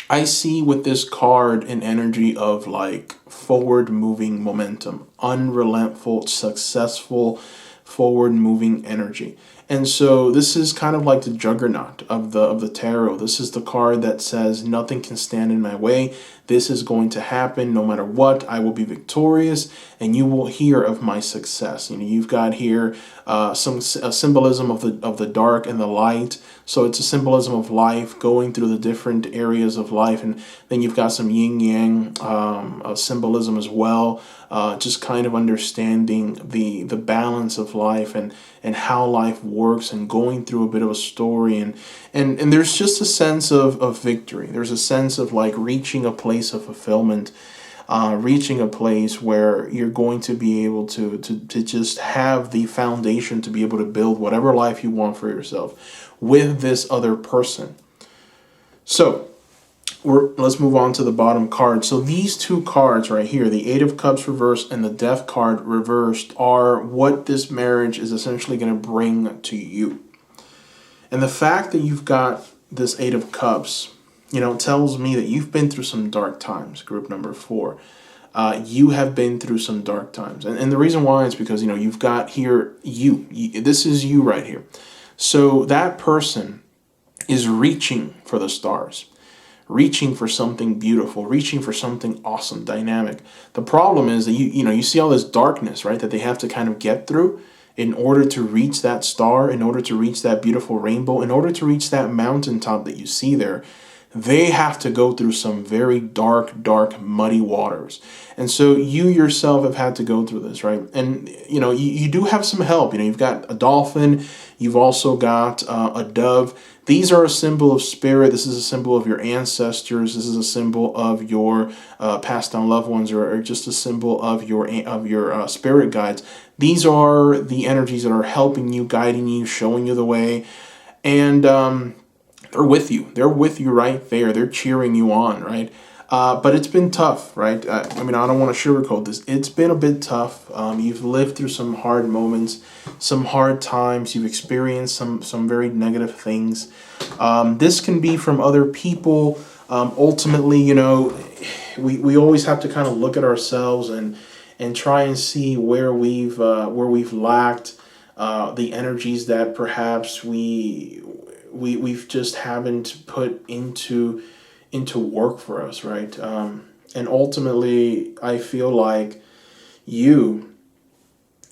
A: I see with this card an energy of like forward moving momentum, unrelenting, successful, forward moving energy. And so this is kind of like the juggernaut of the tarot. This is the card that says nothing can stand in my way. This is going to happen no matter what. I will be victorious, and you will hear of my success. You've got here a symbolism of the dark and the light. So it's a symbolism of life going through the different areas of life, and then you've got some yin yang symbolism as well. Just kind of understanding the balance of life and how life works, and going through a bit of a story, and there's just a sense of victory. There's a sense of like reaching a place of fulfillment, reaching a place where you're going to be able to just have the foundation to be able to build whatever life you want for yourself with this other person. So let's move on to the bottom card. So these two cards right here, the Eight of Cups reversed and the Death card reversed, are what this marriage is essentially going to bring to you. And the fact that you've got this Eight of Cups, tells me that you've been through some dark times, group number 4. You have been through some dark times. And the reason why is because, you've got here you. This is you right here. So that person is reaching for the stars, reaching for something beautiful, reaching for something awesome, dynamic. The problem is that you see all this darkness, right, that they have to kind of get through in order to reach that star, in order to reach that beautiful rainbow, in order to reach that mountaintop that you see there. They have to go through some very dark, muddy waters. And so you yourself have had to go through this, right? And, you do have some help. You've got a dolphin. You've also got a dove. These are a symbol of spirit. This is a symbol of your ancestors. This is a symbol of your passed down loved ones, or just a symbol of your spirit guides. These are the energies that are helping you, guiding you, showing you the way. And they're with you. They're with you right there. They're cheering you on, right? But it's been tough, right? I don't want to sugarcoat this. It's been a bit tough. You've lived through some hard moments, some hard times. You've experienced some very negative things. This can be from other people. Ultimately, we always have to kind of look at ourselves and try and see where we've lacked the energies that perhaps we've just haven't put into work for us, right? And ultimately, I feel like you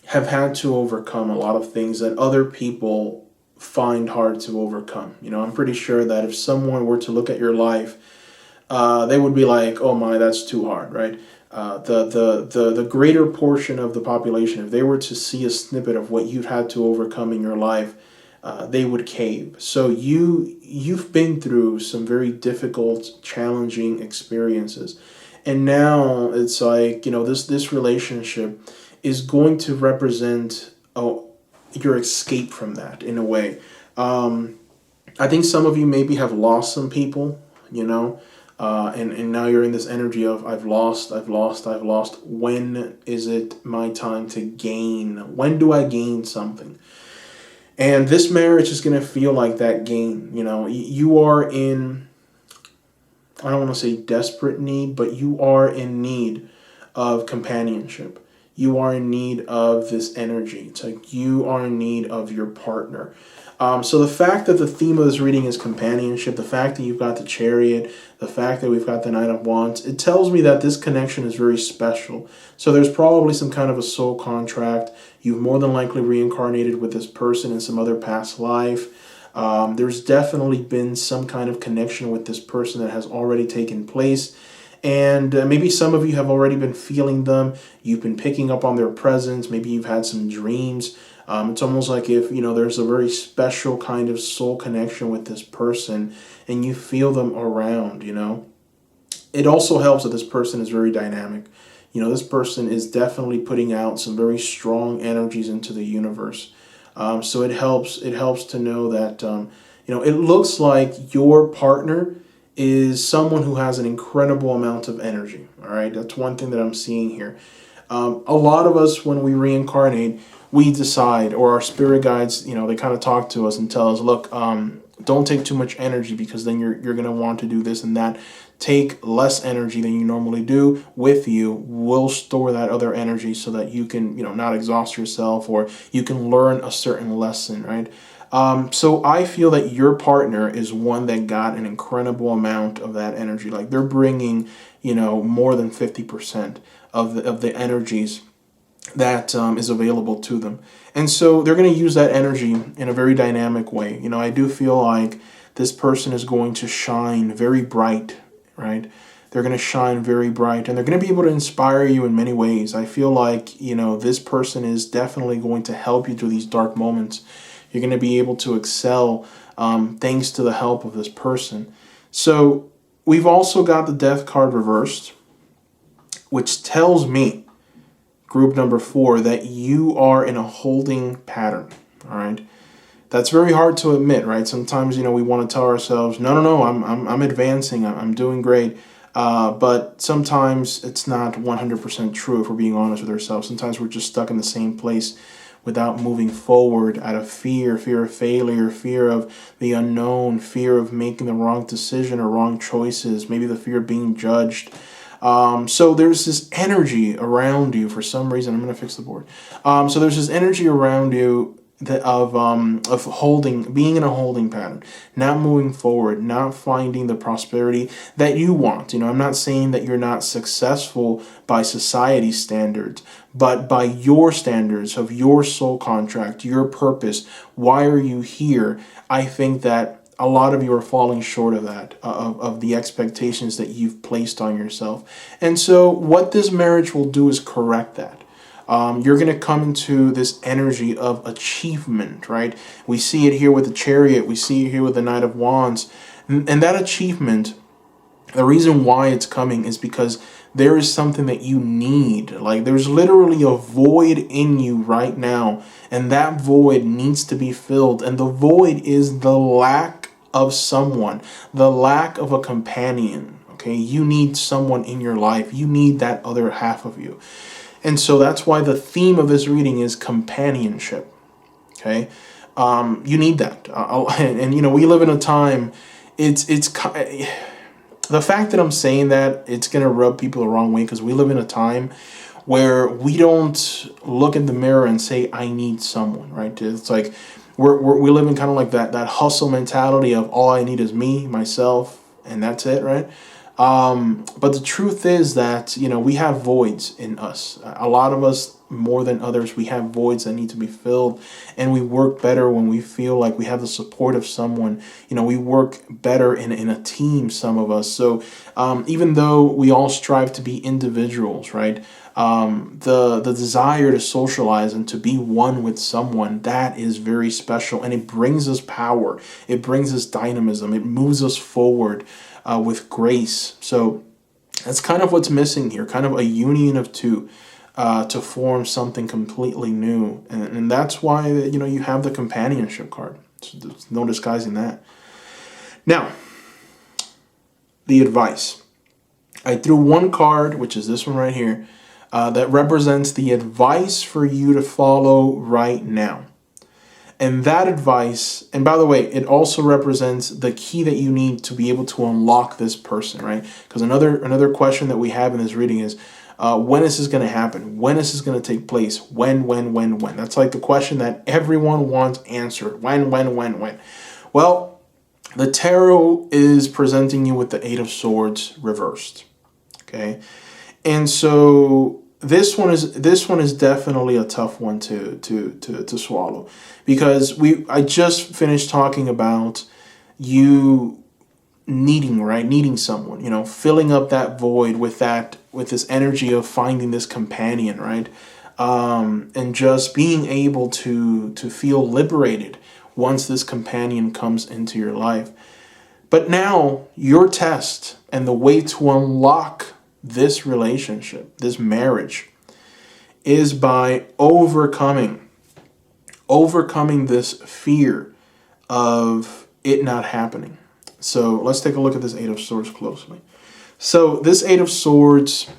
A: have had to overcome a lot of things that other people find hard to overcome. I'm pretty sure that if someone were to look at your life, they would be like, "Oh my, that's too hard," right? The greater portion of the population, if they were to see a snippet of what you've had to overcome in your life, they would cave. So you've been through some very difficult, challenging experiences, and now it's like this relationship is going to represent your escape from that in a way. I think some of you maybe have lost some people, and now you're in this energy of I've lost. When is it my time to gain? When do I gain something? And this marriage is going to feel like that gain. You are in, I don't want to say desperate need, but you are in need of companionship. You are in need of this energy. It's like you are in need of your partner. So the fact that the theme of this reading is companionship, the fact that you've got the Chariot, the fact that we've got the Knight of Wands, it tells me that this connection is very special. So there's probably some kind of a soul contract. You've more than likely reincarnated with this person in some other past life. There's definitely been some kind of connection with this person that has already taken place. And maybe some of you have already been feeling them. You've been picking up on their presence. Maybe you've had some dreams. It's almost like if, there's a very special kind of soul connection with this person and you feel them around. It also helps that this person is very dynamic. This person is definitely putting out some very strong energies into the universe. So it helps to know that, it looks like your partner is someone who has an incredible amount of energy. All right. That's one thing that I'm seeing here. A lot of us, when we reincarnate, we decide, or our spirit guides, they kind of talk to us and tell us, look, don't take too much energy because then you're going to want to do this and that. Take less energy than you normally do with you. We'll store that other energy so that you can, not exhaust yourself, or you can learn a certain lesson, right? So I feel that your partner is one that got an incredible amount of that energy. Like they're bringing, more than 50% of the energies that is available to them. And so they're going to use that energy in a very dynamic way. I do feel like this person is going to shine very bright, right? They're going to shine very bright and they're going to be able to inspire you in many ways. I feel like, this person is definitely going to help you through these dark moments. You're going to be able to excel thanks to the help of this person. So we've also got the death card reversed, which tells me, group number 4, that you are in a holding pattern. All right. That's very hard to admit, right? Sometimes, we want to tell ourselves, no, I'm advancing, I'm doing great. But sometimes it's not 100% true if we're being honest with ourselves. Sometimes we're just stuck in the same place without moving forward out of fear of failure, fear of the unknown, fear of making the wrong decision or wrong choices, maybe the fear of being judged. So there's this energy around you for some reason. I'm going to fix the board. So there's this energy around you of holding, being in a holding pattern, not moving forward, not finding the prosperity that you want. I'm not saying that you're not successful by society standards, but by your standards of your soul contract, your purpose. Why are you here? I think that a lot of you are falling short of that, of the expectations that you've placed on yourself. And so what this marriage will do is correct that. You're going to come into this energy of achievement, right? We see it here with the Chariot. We see it here with the Knight of Wands. And that achievement, the reason why it's coming is because there is something that you need. Like there's literally a void in you right now. And that void needs to be filled. And the void is the lack of someone, the lack of a companion. Okay, you need someone in your life. You need that other half of you. And so that's why the theme of this reading is companionship. Okay, you need that, and we live in a time. It's the fact that I'm saying that it's gonna rub people the wrong way because we live in a time where we don't look in the mirror and say I need someone. Right? It's like we live in kind of like that hustle mentality of all I need is me, myself, and that's it. Right? But the truth is that, we have voids in us. A lot of us, more than others, we have voids that need to be filled. And we work better when we feel like we have the support of someone. We work better in a team, some of us. So even though we all strive to be individuals, right? The desire to socialize and to be one with someone, that is very special. And it brings us power. It brings us dynamism. It moves us forward. With grace. So that's kind of what's missing here, kind of a union of two to form something completely new. And that's why, you have the companionship card. There's no disguising that. Now, the advice. I threw one card, which is this one right here, that represents the advice for you to follow right now. And that advice, and by the way, it also represents the key that you need to be able to unlock this person, right? Because another question that we have in this reading is, when is this going to happen? When is this going to take place? When? That's like the question that everyone wants answered. When? Well, the tarot is presenting you with the Eight of Swords reversed, okay? And so this one is definitely a tough one to swallow, because I just finished talking about you needing, right? Needing someone, filling up that void with this energy of finding this companion, right? And just being able to feel liberated once this companion comes into your life. But now your test and the way to unlock this relationship, this marriage, is by overcoming this fear of it not happening. So let's take a look at this Eight of Swords closely. So this Eight of Swords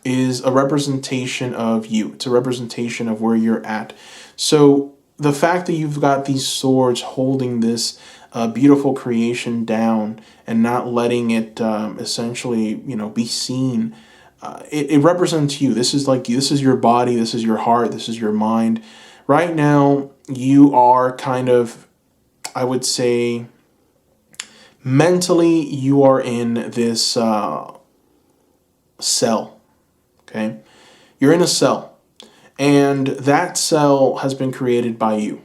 A: is a representation of you. It's a representation of where you're at. So the fact that you've got these swords holding this beautiful creation down and not letting it essentially, be seen, it represents you. This is your body, this is your heart, this is your mind. Right now, you are kind of, I would say, mentally, you are in this cell. Okay, you're in a cell, and that cell has been created by you.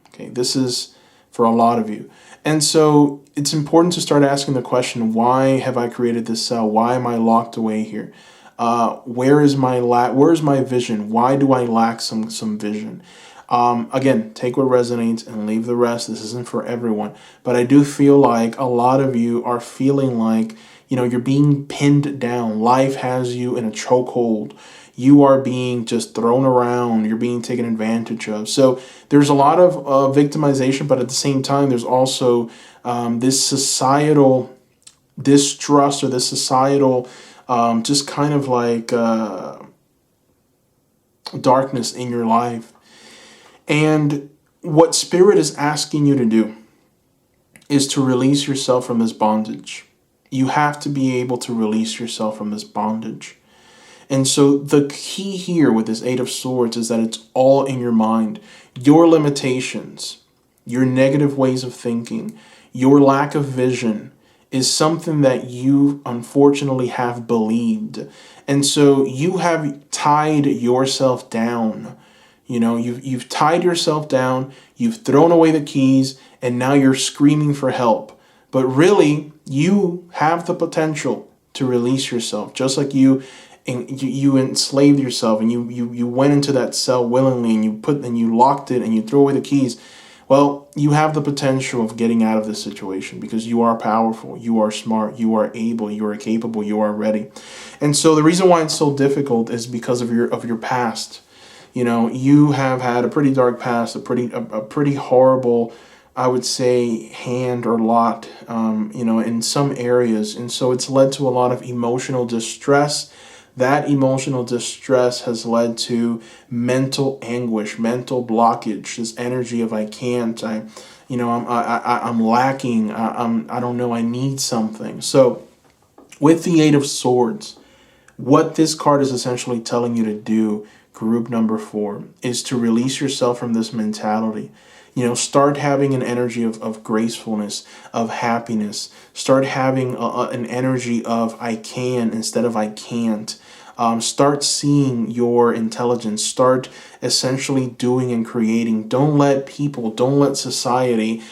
A: Okay, this is for a lot of you. And so it's important to start asking the question, why have I created this cell? Why am I locked away here? Where's my vision? Why do I lack some vision? Again, take what resonates and leave the rest. This isn't for everyone. But I do feel like a lot of you are feeling like, you're being pinned down. Life has you in a chokehold. You are being just thrown around. You're being taken advantage of. So there's a lot of victimization, but at the same time, there's also this societal distrust or this societal just kind of like darkness in your life. And what Spirit is asking you to do is to release yourself from this bondage. You have to be able to release yourself from this bondage. And so the key here with this Eight of Swords is that it's all in your mind. Your limitations, your negative ways of thinking, your lack of vision is something that you unfortunately have believed. And so you have tied yourself down. You've tied yourself down, you've thrown away the keys, and now you're screaming for help. But really, you have the potential to release yourself, just like you enslaved yourself and you went into that cell willingly and you locked it and you threw away the keys. Well, you have the potential of getting out of this situation because you are powerful, you are smart, you are able, you are capable, you are ready. And so the reason why it's so difficult is because of your past. You have had a pretty dark past, a pretty horrible, I would say, hand or lot, in some areas. And so it's led to a lot of emotional distress. That emotional distress has led to mental anguish, mental blockage, this energy of I can't, I'm lacking, I don't know, I need something. So with the Eight of Swords, what this card is essentially telling you to do, group number 4, is to release yourself from this mentality. Start having an energy of gracefulness, of happiness. Start having an energy of I can instead of I can't. Start seeing your intelligence. Start essentially doing and creating. Don't let society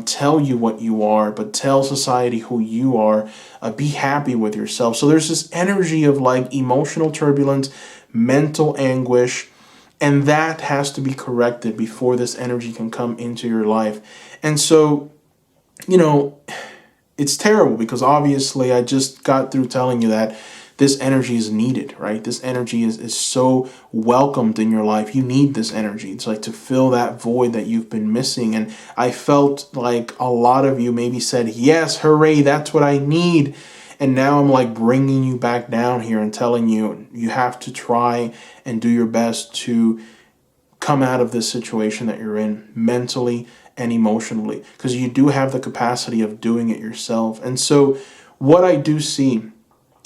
A: tell you what you are, but tell society who you are. Be happy with yourself. So there's this energy of like emotional turbulence, mental anguish, and that has to be corrected before this energy can come into your life. And so, it's terrible because obviously I just got through telling you that this energy is needed, right? This energy is so welcomed in your life. You need this energy. It's like to fill that void that you've been missing. And I felt like a lot of you maybe said, yes, hooray, that's what I need. And now I'm like bringing you back down here and telling you, you have to try and do your best to come out of this situation that you're in mentally and emotionally, because you do have the capacity of doing it yourself. And so what I do see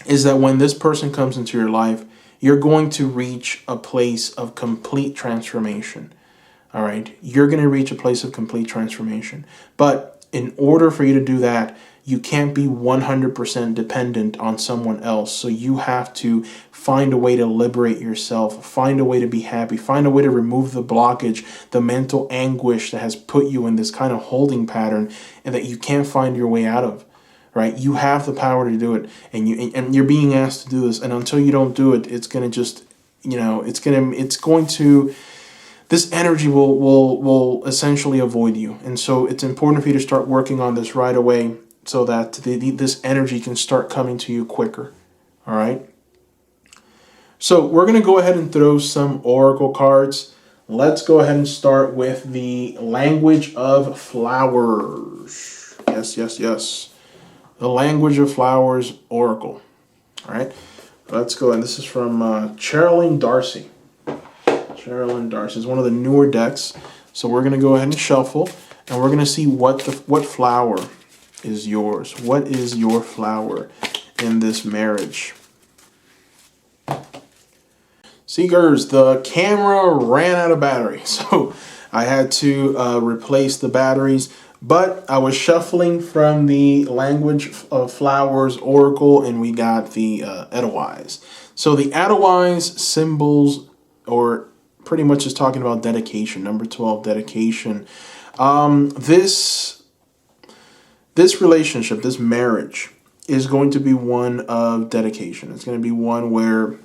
A: is that when this person comes into your life, you're going to reach a place of complete transformation. All right. You're going to reach a place of complete transformation. But in order for you to do that, you can't be 100% dependent on someone else. So you have to find a way to liberate yourself, find a way to be happy, find a way to remove the blockage, the mental anguish that has put you in this kind of holding pattern and that you can't find your way out of. right? You have the power to do it, and you're being asked to do this. And until you don't do it, it's gonna just, it's going to, this energy will essentially avoid you. And so it's important for you to start working on this right away, so that this energy can start coming to you quicker. All right. So we're going to go ahead and throw some oracle cards. Let's go ahead and start with the language of flowers. Yes, yes, yes. The language of flowers oracle. All right. Let's go. And this is from Cherilyn Darcy. Cherilyn Darcy is one of the newer decks. So we're going to go ahead and shuffle, and we're going to see what flower is yours. What is your flower in this marriage? Seekers, the camera ran out of battery, so I had to replace the batteries. But I was shuffling from the language of flowers oracle, and we got the Edelweiss. So the Edelweiss symbols, or pretty much is talking about dedication. Number 12, dedication. This relationship, this marriage, is going to be one of dedication. It's going to be one where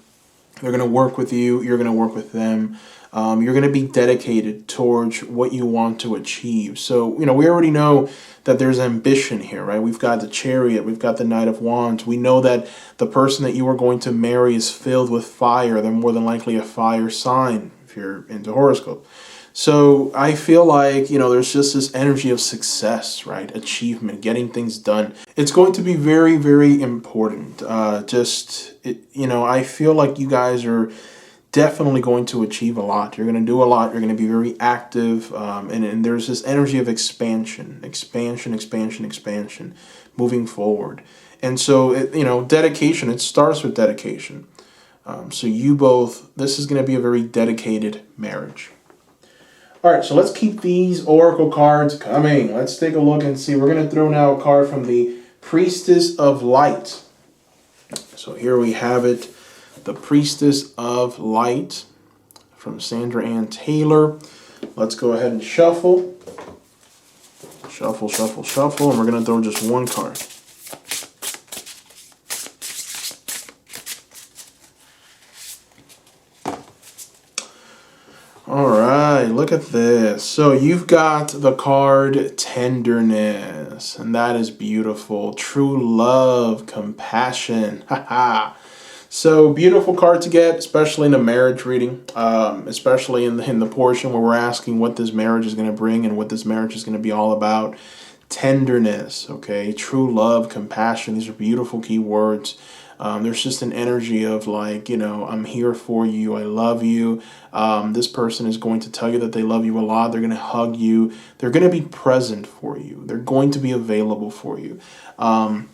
A: they're going to work with you. You're going to work with them. You're going to be dedicated towards what you want to achieve. So, we already know that there's ambition here, right? We've got the Chariot. We've got the Knight of Wands. We know that the person that you are going to marry is filled with fire. They're more than likely a fire sign if you're into horoscope. So I feel like, there's just this energy of success, right? Achievement, getting things done. It's going to be very, very important. I feel like you guys are definitely going to achieve a lot. You're going to do a lot. You're going to be very active. And there's this energy of expansion, moving forward. And so, dedication, it starts with dedication. So this is going to be a very dedicated marriage. All right, so let's keep these oracle cards coming. Let's take a look and see. We're going to throw now a card from the Priestess of Light. So here we have it, the Priestess of Light from Sandra Ann Taylor. Let's go ahead and shuffle. Shuffle, shuffle, shuffle, and we're going to throw just one card. All right, look at this. So you've got the card Tenderness, and that is beautiful. True love, compassion. So beautiful card to get, especially in a marriage reading, especially in the portion where we're asking what this marriage is going to bring and what this marriage is going to be all about. Tenderness, okay? True love, compassion. These are beautiful key words. There's just an energy of like, I'm here for you. I love you. This person is going to tell you that they love you a lot. They're going to hug you. They're going to be present for you. They're going to be available for you. And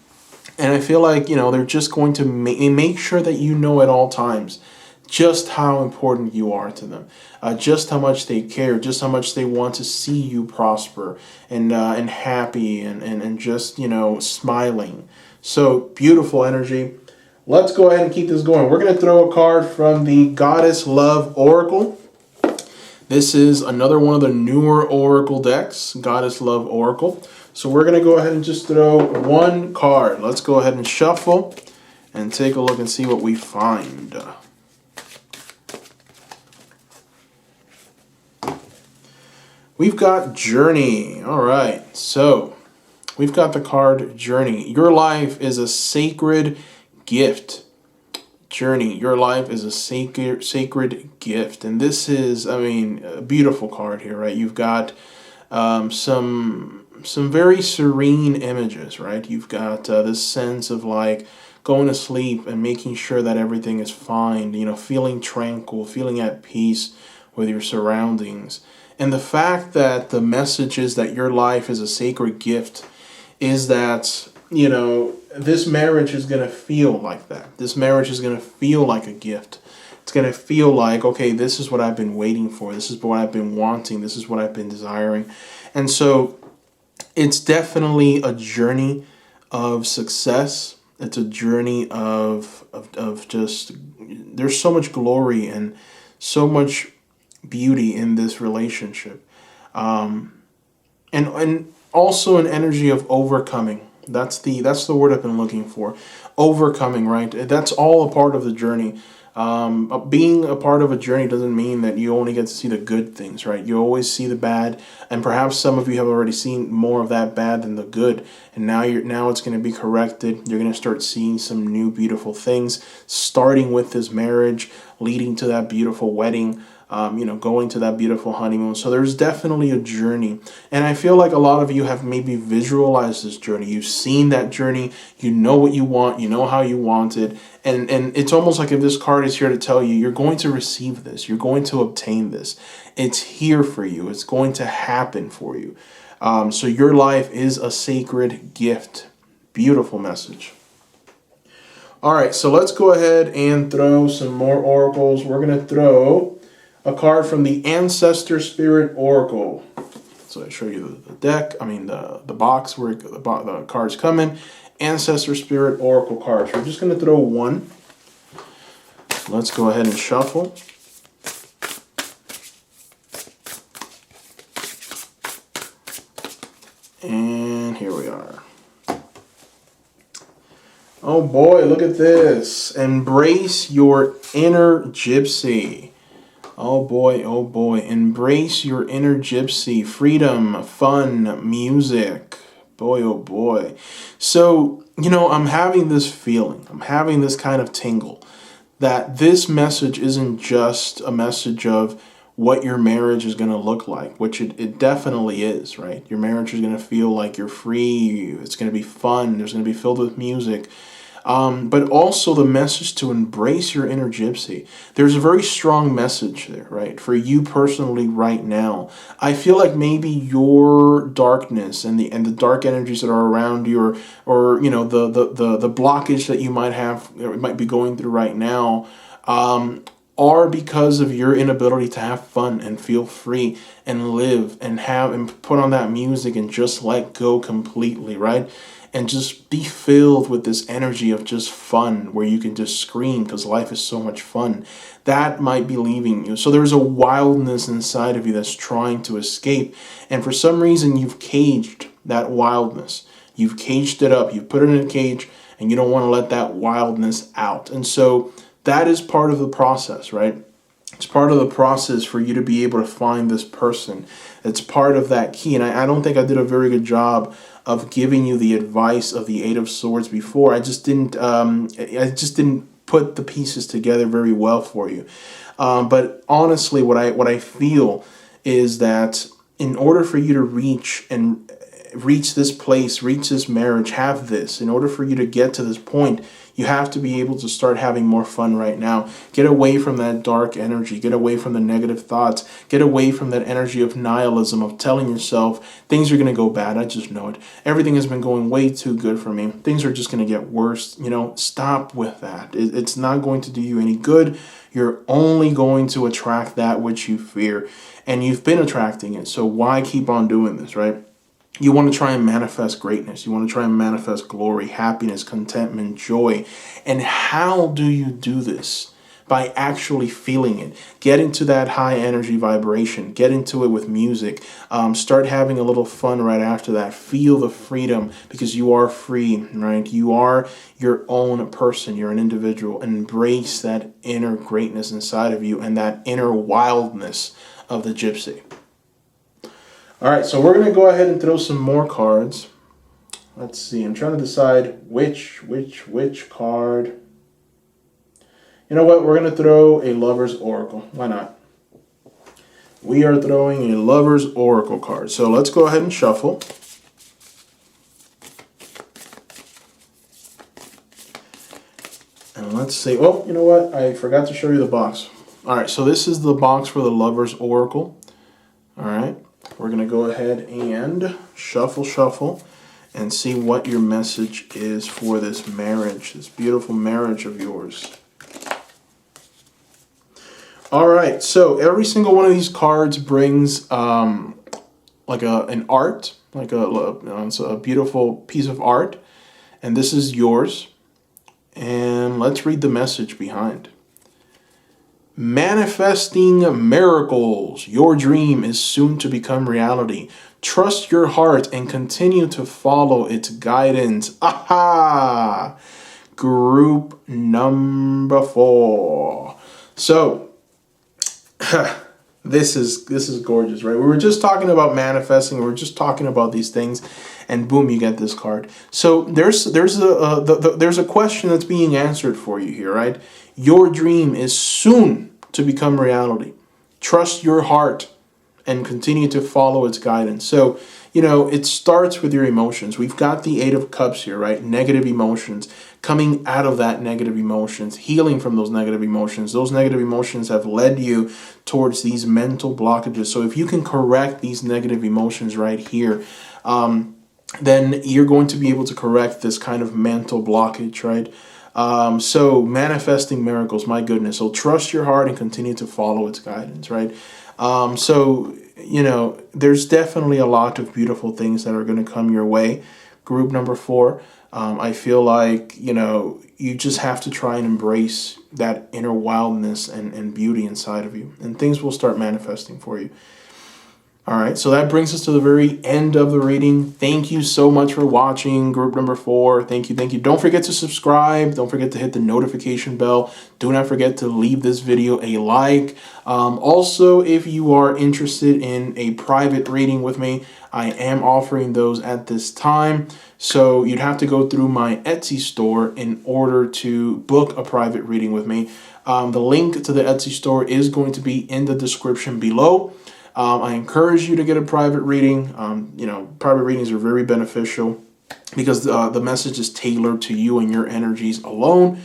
A: I feel like, they're just going to make sure that you know at all times just how important you are to them, just how much they care, just how much they want to see you prosper and happy and just, smiling. So beautiful energy. Let's go ahead and keep this going. We're going to throw a card from the Goddess Love Oracle. This is another one of the newer Oracle decks, Goddess Love Oracle. So we're going to go ahead and just throw one card. Let's go ahead and shuffle and take a look and see what we find. We've got Journey. All right, so we've got the card Journey. Your life is a sacred gift. Journey, your life is a sacred gift. And this is, a beautiful card here, right? You've got some very serene images, right? You've got this sense of like going to sleep and making sure that everything is fine, feeling tranquil, feeling at peace with your surroundings. And the fact that the message is that your life is a sacred gift is that, this marriage is going to feel like that. This marriage is going to feel like a gift. It's going to feel like, okay, this is what I've been waiting for. This is what I've been wanting. This is what I've been desiring. And so it's definitely a journey of success. It's a journey of just, there's so much glory and so much beauty in this relationship. And also an energy of overcoming. That's the word I've been looking for. Overcoming, right? That's all a part of the journey. Being a part of a journey doesn't mean that you only get to see the good things, right? You always see the bad, and perhaps some of you have already seen more of that bad than the good, and now it's going to be corrected. You're going to start seeing some new beautiful things, starting with this marriage, leading to that beautiful wedding. Going to that beautiful honeymoon. So there's definitely a journey. And I feel like a lot of you have maybe visualized this journey. You've seen that journey. You know what you want. You know how you want it. And it's almost like if this card is here to tell you, you're going to receive this. You're going to obtain this. It's here for you. It's going to happen for you. So your life is a sacred gift. Beautiful message. All right, so let's go ahead and throw some more oracles. We're going to throw a card from the Ancestor Spirit Oracle. So I show you the deck, the box where the cards come in. Ancestor Spirit Oracle cards. We're just going to throw one. Let's go ahead and shuffle. And here we are. Oh boy, look at this. Embrace your inner gypsy. Oh boy, embrace your inner gypsy. Freedom, fun, music. Boy, oh boy. So, I'm having this feeling, I'm having this kind of tingle that this message isn't just a message of what your marriage is going to look like, which it definitely is, right? Your marriage is going to feel like you're free. It's going to be fun. It's going to be filled with music. But also the message to embrace your inner gypsy. There's a very strong message there, right? For you personally right now. I feel like maybe your darkness and the dark energies that are around you, or the blockage that you might have, or might be going through right now, are because of your inability to have fun and feel free and live and put on that music and just let go completely, right? And just be filled with this energy of just fun where you can just scream because life is so much fun. That might be leaving you. So there's a wildness inside of you that's trying to escape. And for some reason, you've caged that wildness. You've caged it up. You've put it in a cage and you don't want to let that wildness out. And so that is part of the process, right? It's part of the process for you to be able to find this person. It's part of that key. And I don't think I did a very good job of giving you the advice of the Eight of Swords before. I just didn't put the pieces together very well for you. But honestly, what I feel is that in order for you to reach this place, reach this marriage, have this, in order for you to get to this point, you have to be able to start having more fun right now. Get away from that dark energy. Get away from the negative thoughts. Get away from that energy of nihilism, of telling yourself things are going to go bad. I just know it. Everything has been going way too good for me. Things are just going to get worse. Stop with that. It's not going to do you any good. You're only going to attract that which you fear. And you've been attracting it. So why keep on doing this, right? You want to try and manifest greatness. You want to try and manifest glory, happiness, contentment, joy. And how do you do this? By actually feeling it. Get into that high energy vibration. Get into it with music. Start having a little fun right after that. Feel the freedom because you are free, right? You are your own person. You're an individual. Embrace that inner greatness inside of you and that inner wildness of the gypsy. All right, so we're going to go ahead and throw some more cards. Let's see. I'm trying to decide which card. You know what? We're going to throw a Lover's Oracle. Why not? We are throwing a Lover's Oracle card. So let's go ahead and shuffle. And let's see. Oh, you know what? I forgot to show you the box. All right, so this is the box for the Lover's Oracle. All right. We're going to go ahead and shuffle, and see what your message is for this marriage, this beautiful marriage of yours. All right, so every single one of these cards brings like an art, like a beautiful piece of art, and this is yours. And let's read the message behind. Manifesting miracles. Your dream is soon to become reality. Trust your heart and continue to follow its guidance. Aha! Group number 4. So, this is gorgeous, right? We were just talking about manifesting. We were just talking about these things, and boom, you get this card. So there's a question that's being answered for you here, right? Your dream is soon to become reality. Trust your heart and continue to follow its guidance. So, it starts with your emotions. We've got the 8 of Cups here, right? Negative emotions. Coming out of that negative emotions, healing from those negative emotions. Those negative emotions have led you towards these mental blockages. So if you can correct these negative emotions right here, then you're going to be able to correct this kind of mental blockage, right? So manifesting miracles, my goodness. So trust your heart and continue to follow its guidance, right? There's definitely a lot of beautiful things that are going to come your way. Group number 4. I feel like, you just have to try and embrace that inner wildness and beauty inside of you, and things will start manifesting for you. All right, so that brings us to the very end of the reading. Thank you so much for watching group number 4. Thank you. Don't forget to subscribe. Don't forget to hit the notification bell. Do not forget to leave this video a like. Also, if you are interested in a private reading with me, I am offering those at this time. So you'd have to go through my Etsy store in order to book a private reading with me. The link to the Etsy store is going to be in the description below. I encourage you to get a private reading. Private readings are very beneficial because the message is tailored to you and your energies alone.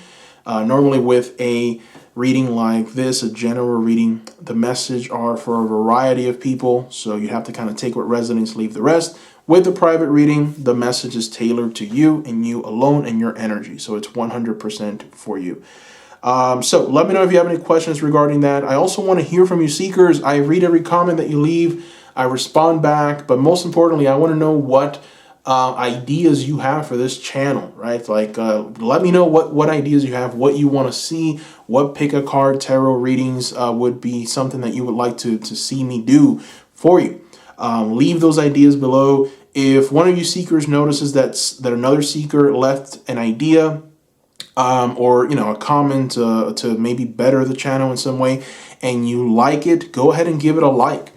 A: Normally with a reading like this, a general reading, the message are for a variety of people. So you have to kind of take what resonates, leave the rest. With the private reading, the message is tailored to you and you alone and your energy. So it's 100% for you. So let me know if you have any questions regarding that. I also want to hear from you seekers. I read every comment that you leave. I respond back. But most importantly, I want to know what ideas you have for this channel, right? Like, let me know what ideas you have, what you want to see, what pick a card tarot readings would be something that you would like to see me do for you. Leave those ideas below. If one of you seekers notices that another seeker left an idea, or a comment to maybe better the channel in some way, and you like it, go ahead and give it a like,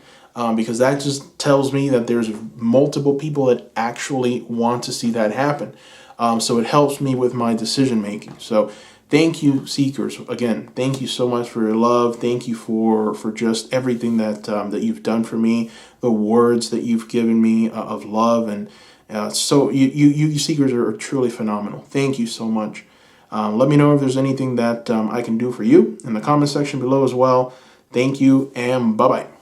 A: because that just tells me that there's multiple people that actually want to see that happen. So it helps me with my decision making. So thank you, seekers. Again, thank you so much for your love. Thank you for just everything that you've done for me, the words that you've given me of love, and so you seekers are truly phenomenal. Thank you so much. Let me know if there's anything that I can do for you in the comment section below as well. Thank you, and bye-bye.